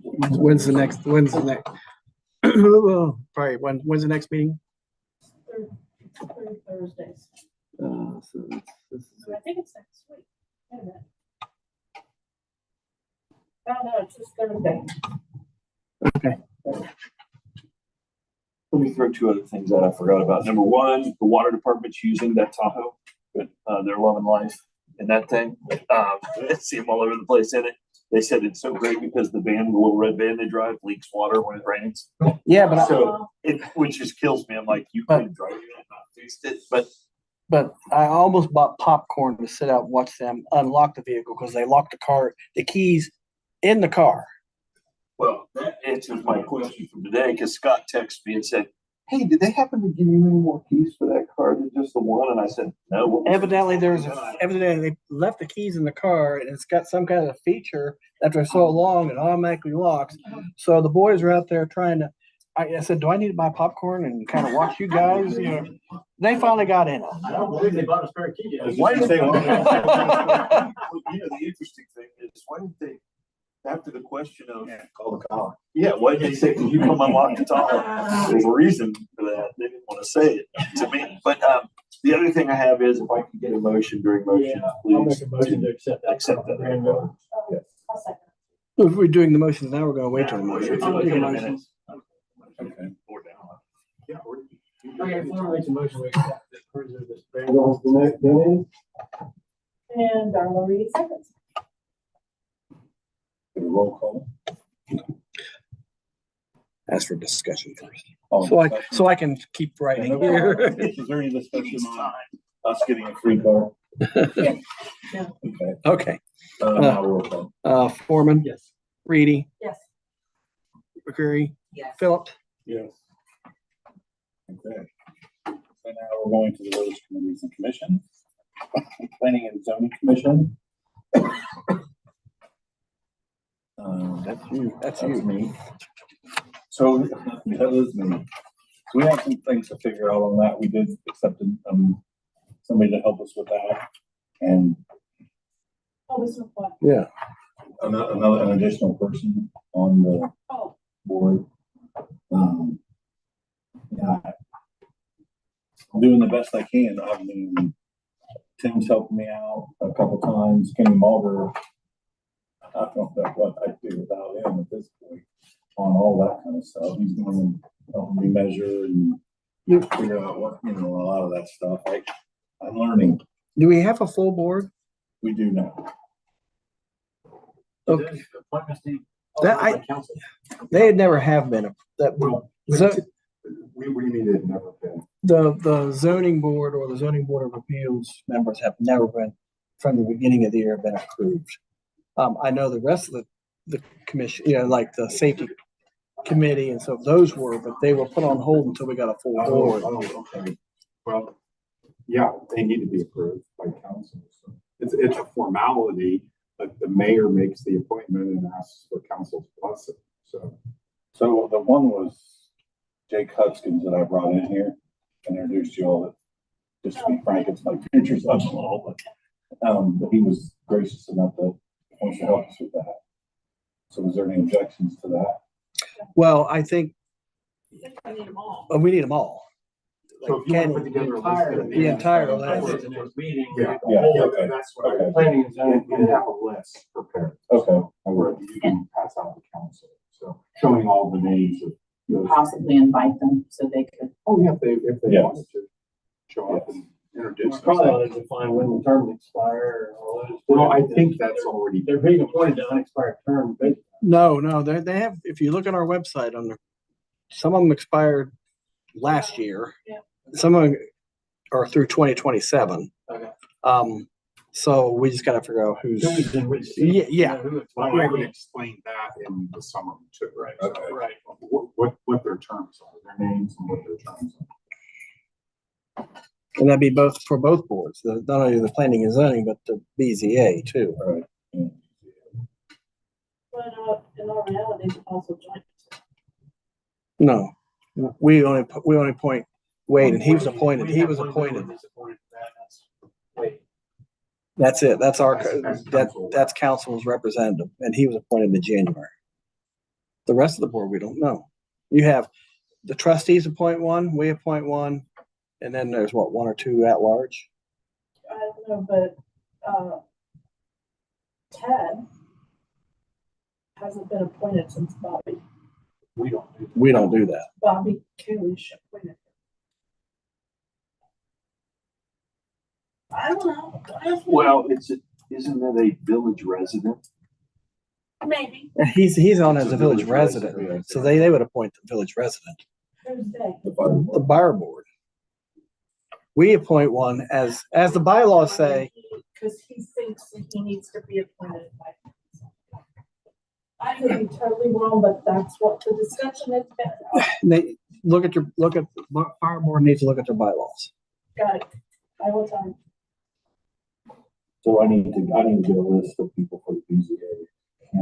When's the next, when's the next meeting? Third Thursdays. So So I think it's next week. Wait a minute. Oh, no, it's this Thursday. Let me throw 2 other things that I forgot about. Number one, the water department's using that Tahoe, but they're loving life in that thing. I see them all over the place in it. They said it's so great because the little red van they drive, leaks water when it rains. yeah, but So which just kills me. I'm like, you couldn't drive it and not fix it. But I almost bought popcorn to sit out and watch them unlock the vehicle because they locked the keys in the car. Well, that answers my question from today, because Scott texted me and said, hey, did they happen to give you any more keys for that car than just the one? And I said, no. Evidently they left the keys in the car, and it's got some kind of feature after so long it automatically locks. So the boys are out there trying to. I said, do I need to buy popcorn and kind of watch you guys? They finally got in it. I don't believe they bought a spare key. Why did they want The interesting thing is, why didn't they, after the question of, call the cop? yeah, why did they say, can you come unlock the Tahoe? There's a reason for that. They didn't want to say it to me. But the other thing I have is, if I can get a motion during motion, I'll please. make a motion to accept that. Grand I'll second. If we're doing the motions now, we're going to wait till the motion. I'll make a motion. Okay. Or down. Okay, Flora makes a motion, we accept the cruiser, this brand goes the next day. And Darla Reed seconds. Get a roll call. Ask for discussion first. Oh, So I can keep writing here. Is there any discussion on us getting a free car? Yeah. Okay. Okay. Now roll call. Foreman, Yes. Reedy, Yes. McCreary, Yes. Phillips. Yes. Okay. So now we're going to the village committees and commission. Planning and zoning commission. That's you. That's me. So that is me. So we have some things to figure out on that. We did accept somebody to help us with that, and Oh, this is what? Yeah. an additional person on the Oh, board. Yeah, I'm doing the best I can. I mean, Tim's helped me out a couple times. Kenny Mulver, I don't know what I'd do without him at this point on all that kind of stuff. He's going and helping me measure and figure out what, a lot of that stuff. I'm learning. Do we have a full board? We do now. Okay. Appointments need- That Council. They had never have been We need it never been. the zoning board or the zoning board of appeals members have never been from the beginning of the year have been approved. I know the rest of the commission, you know, like the safety committee and so those were, but they were put on hold until we got a full board. Okay. Well, yeah, they need to be approved by council. So it's a formality, but the mayor makes the appointment and asks for council's blessing. So the one was Jake Huskins that I brought in here and introduced you all. Just to be frank, it's like pictures of them all, but he was gracious enough to want to help us with that. So is there any objections to that? Well, I think I think we need them all. we need them all. So if you want to put together a list of The entire That's list. what the next meeting. Yeah, okay. that's what Okay. Planning and zoning. you can have a list prepared. Okay. Where you can pass out to council. So showing all the names of those. Possibly invite them so they could. Oh, yeah, if they Yes. wanted to show up and introduce It's probably themselves. ought to define when the terms expire and all those. Well, I think that's already. They're being appointed to unexpired terms, but No, they have, if you look at our website some of them expired last year. Yeah. Some of them are through 2027. Okay. So we just gotta figure out who's, who's in which seat, Yeah. you know, who Well, expired. I would explain that in the summary too, right? Okay. Right. What their terms are, their names and what their terms are. and that'd be both for both boards, not only the planning and zoning, but the BZA too. All right. Yeah. But in all reality, it's also joint. No, we only appoint Wade, and he was appointed. Wait, That's it. That's our, That's council. that's council's representative, and he was appointed in January. The rest of the board, we don't know. You have the trustees appoint one, we appoint one, and then there's what, one or two at large? I don't know, but Ted hasn't been appointed since Bobby We don't do. We don't do that. Kalish appointed. I don't know. Well, isn't that a village resident? Maybe. He's on as a village resident, so they would appoint the village resident, Who's they? the bar board. We appoint one as the bylaws say. Because he thinks that he needs to be appointed by. I could be totally wrong, but that's what the discussion has been. They look at fire board needs to look at their bylaws. Got it. I will tell him. So I need to get a list of people for the BZA.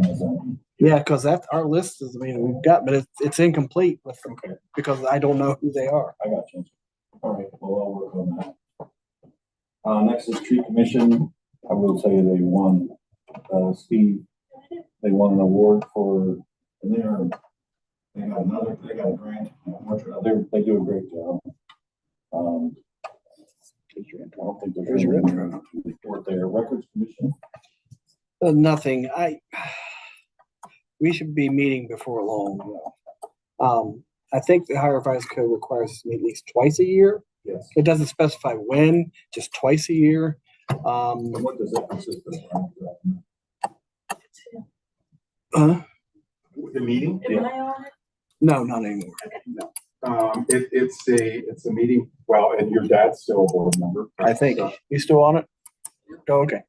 Amazon. Yeah, because that's our list is, we've got, but it's incomplete with them because I don't know who they are. I got you. All right, well, I'll work on that. Next is tree commission. I will tell you they won, Steve, they won an award for, and they got a grant. They do a great job. I don't think there's Here's your any intro. report there. Records commission. Nothing. We should be meeting before long. I think the Ohio Revised Code requires us to meet at least twice a year. Yes. It doesn't specify when, just twice a year. And what does that consist Huh? The meeting? Am I on it? No, not anymore. It's a meeting, well, and your dad's still a board member. I think. You still on it? Oh, okay.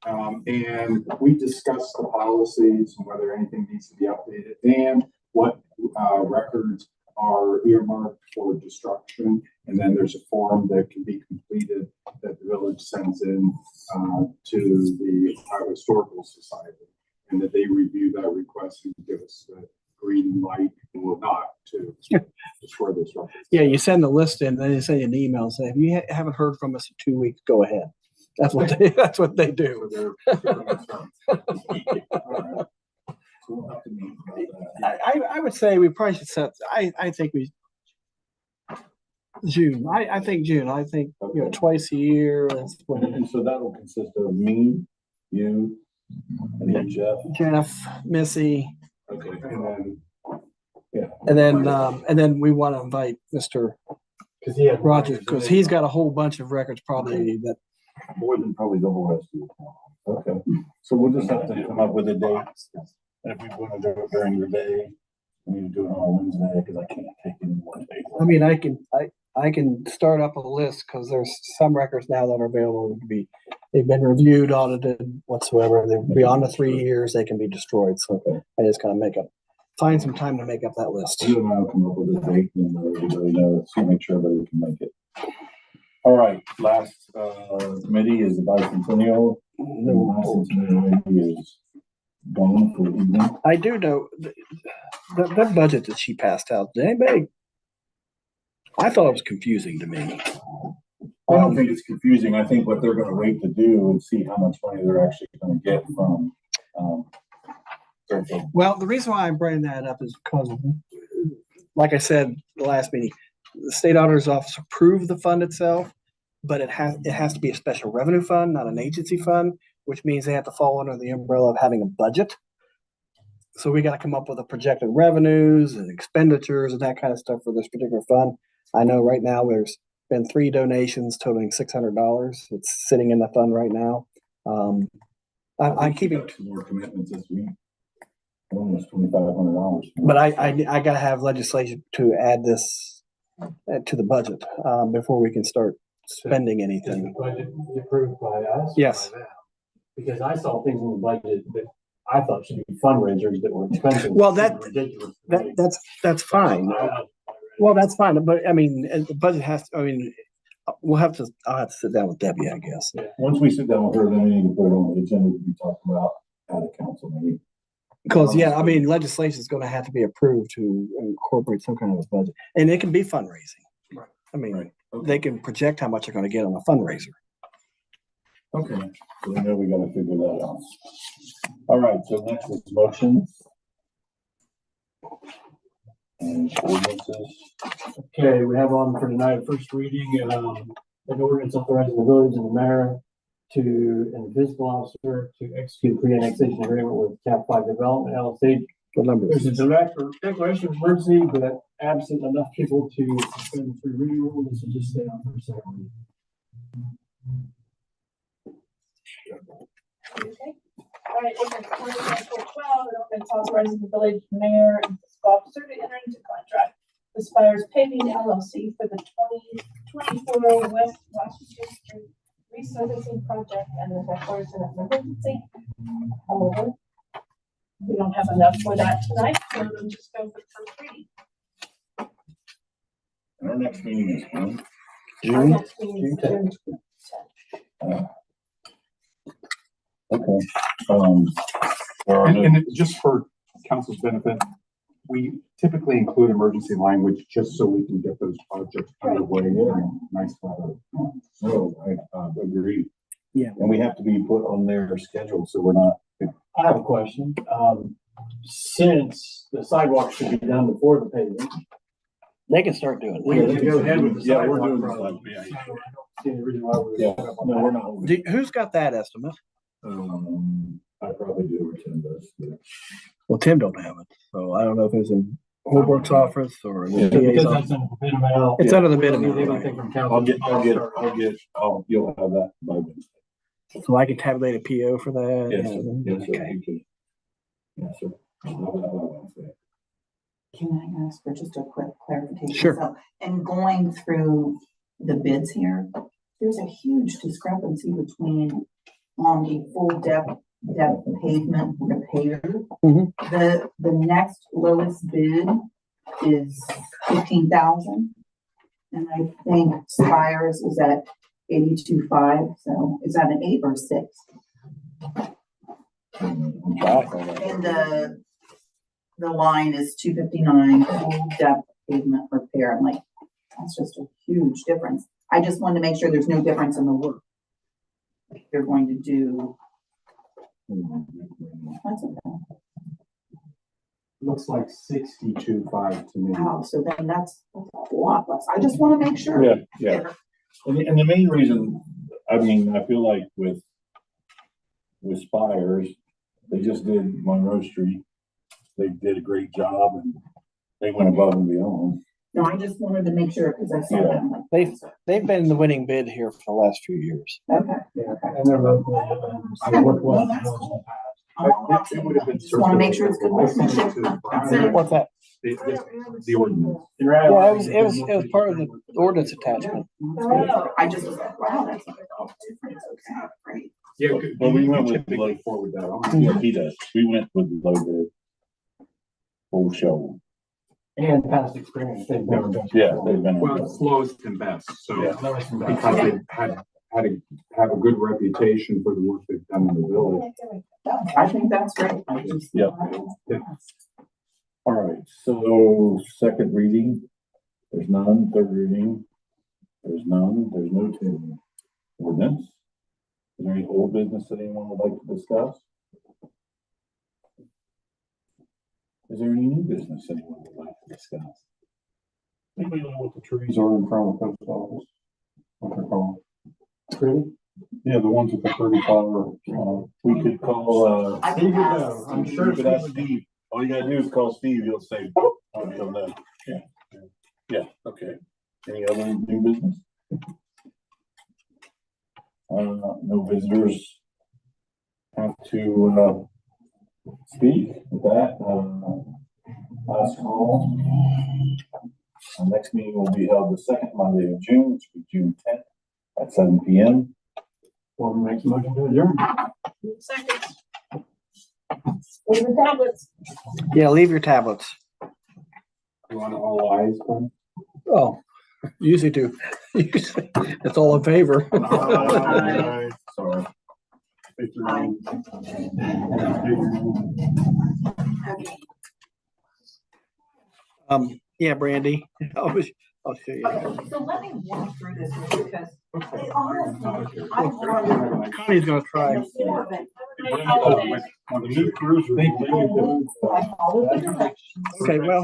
And we discussed the policies and whether anything needs to be updated and what records are earmarked for destruction. And then there's a form that can be completed that the village sends in to the Ohio Historical Society. And that they review that request and give us the green light or not to destroy this record. Yeah, you send the list in, then you send you an email and say, if you haven't heard from us in 2 weeks, go ahead. That's what they do. So they're super concerned. All right. So we'll have to meet about that. I would say we probably should set, I think June. I think June. I think, twice a year. That's what And so that will consist of me, you, and then Jeff. Jeff, Missy, Okay. and then we want to invite Mr. Cause he had. Rogers, because he's got a whole bunch of records probably that, More than probably the whole rest of you. Okay. So we'll just have to come up with a date. And if we want to do it during the day, we need to do it on a Wednesday because I can't take any more days. I can start up a list because there's some records now that are available to be They've been reviewed, audited, whatsoever. They're beyond the 3 years, they can be destroyed. So I just kind of find some time to make up that list. You and I will come up with a date and everybody knows, so make sure everybody can make it. All right, last, committee is the bicentennial. The bicentennial committee is gone for the evening. I do know the budget that she passed out. Did anybody? I thought it was confusing to me. I don't think it's confusing. I think what they're gonna wait to do and see how much money they're actually gonna get from, Well, the reason why I'm bringing that up is because, like I said, the last meeting, the state auditor's office approved the fund itself, but it has to be a special revenue fund, not an agency fund, which means they have to fall under the umbrella of having a budget. So we got to come up with a projected revenues and expenditures and that kind of stuff for this particular fund. I know right now there's been 3 donations totaling $600. It's sitting in the fund right now. I'm keeping 2 more commitments this week. Almost $2,500. But I gotta have legislation to add this to the budget before we can start spending Is the anything. budget be approved by us? or Yes. by them? Because I saw things in the budget that I thought should be fundraisers that were expensive. Well, that- Ridiculous to me. That's fine. Well, that's fine, but I mean, the budget has to, I mean, I'll have to sit down with Debbie, I guess. Once we sit down with her, then we need to put it on the agenda to be talking about at a council meeting. Because, yeah, I mean, legislation is gonna have to be approved to incorporate some kind of a budget, and it can be fundraising. Right. I mean, Right. Okay. they can project how much they're gonna get on a fundraiser. Okay, so we know we gotta figure that out. All right, so next is motions. And ordinances. Okay, we have on for tonight, first reading, an ordinance authorizing the village and the mayor and the fiscal officer to execute a pre-annexation agreement with Cap 5 Development LLC. What number is There's a declaration of emergency, but absent enough people to suspend the 3 reading rule, this will just stay on for a second reading. Okay. All right, ordinance 2024-12, an ordinance authorizing the village mayor and fiscal officer to enter into contract with Spires Paving LLC for the 2024 West Washington Street resurfacing project and the declaration of emergency. However, we don't have enough for that tonight, so we'll just go for first reading. And our next meeting is when? Our June? next meeting is June 10th. Okay. And just for council's benefit, we typically include emergency language just so we can get those projects underway. Nice weather. No, I agree. Yeah. And we have to be put on their schedule, so we're not. I have a question. Since the sidewalk should be done before the paving, They can start doing we it. can go ahead with the Yeah, we're sidewalk doing the project. sidewalk, So I don't see any reason why we would Yeah, hold up on no, that. we're not. Who's got that estimate? I probably do, or Tim does. Yeah. Well, Tim don't have it, so I don't know if it's in Holbrook's office or. in the Yeah. PA's Because office. that's in the bid amount. It's under the We bid don't need amount. anything from council. You'll have that by Wednesday. So I can tabulate a PO for that? Yes, sir. Yes, sir. Okay. You can. Yes, sir. I'll have that by Wednesday. Can I ask for just a quick clarification? Sure. So, and going through the bids here, there's a huge discrepancy between on the full depth pavement repair. Mhm. The next lowest bid is 15,000. And I think Spires is at 82.5, so is that an 8 or 6? And the line is 259, full depth pavement repair. I'm like, that's just a huge difference. I just wanted to make sure there's no difference in the work you're going to do. That's okay. Looks like 62.5 to me. Wow, so then that's a lot less. I just want to make sure. Yeah, yeah. And the main reason, I mean, I feel like with Spires, they just did Monroe Street. They did a great job and they went above and beyond. No, I just wanted to make sure because I saw that. I'm like, They've been the winning bid here for the last few years. okay. Yeah, and they're local. I work well. Well, that's cool. I'm all about It would have been. Just want to make sure it's good workmanship. That's it. What's that? The ordinance. Yeah, it was part of the ordinance attachment. I just was like, wow, that's. difference, okay, great. Yeah. Well, we went with typically low. forward that on. Yeah, he does. We went with low bid. Full show. And past experience, they've never done. Yeah, they've been. Well, it's lowest and best, so. Yeah. Because they've had a good reputation for the work they've done in the village. I think that's great. I just- Yep. All right, so second reading, there's none, third reading, there's none, there's no two. Ordinance. Is there any old business that anyone would like to discuss? Is there any new business anyone would like to discuss? Anybody know what the trees are in front of the post office? What they're called? True. Yeah, the ones with the 35, We could call, I Steve can would ask. know. I'm sure you could ask Steve. All you gotta do is call Steve, he'll say, oh, he'll know. Yeah. Yeah, okay. Any other new business? No visitors have to, speak with that, last call. Our next meeting will be held the second Monday of June, which will be June 10th at 7 p.m. Well, makes a motion to adjourn. Second. Leave the tablets. Yeah, leave your tablets. You want all eyes on? Oh, usually do. Usually, it's all in favor. Sorry. Yeah, Brandy, I'll show you. Okay, so let me walk through this with you because honestly, I wonder. Connie's gonna try. The new cruiser. I followed the directions. Okay, well,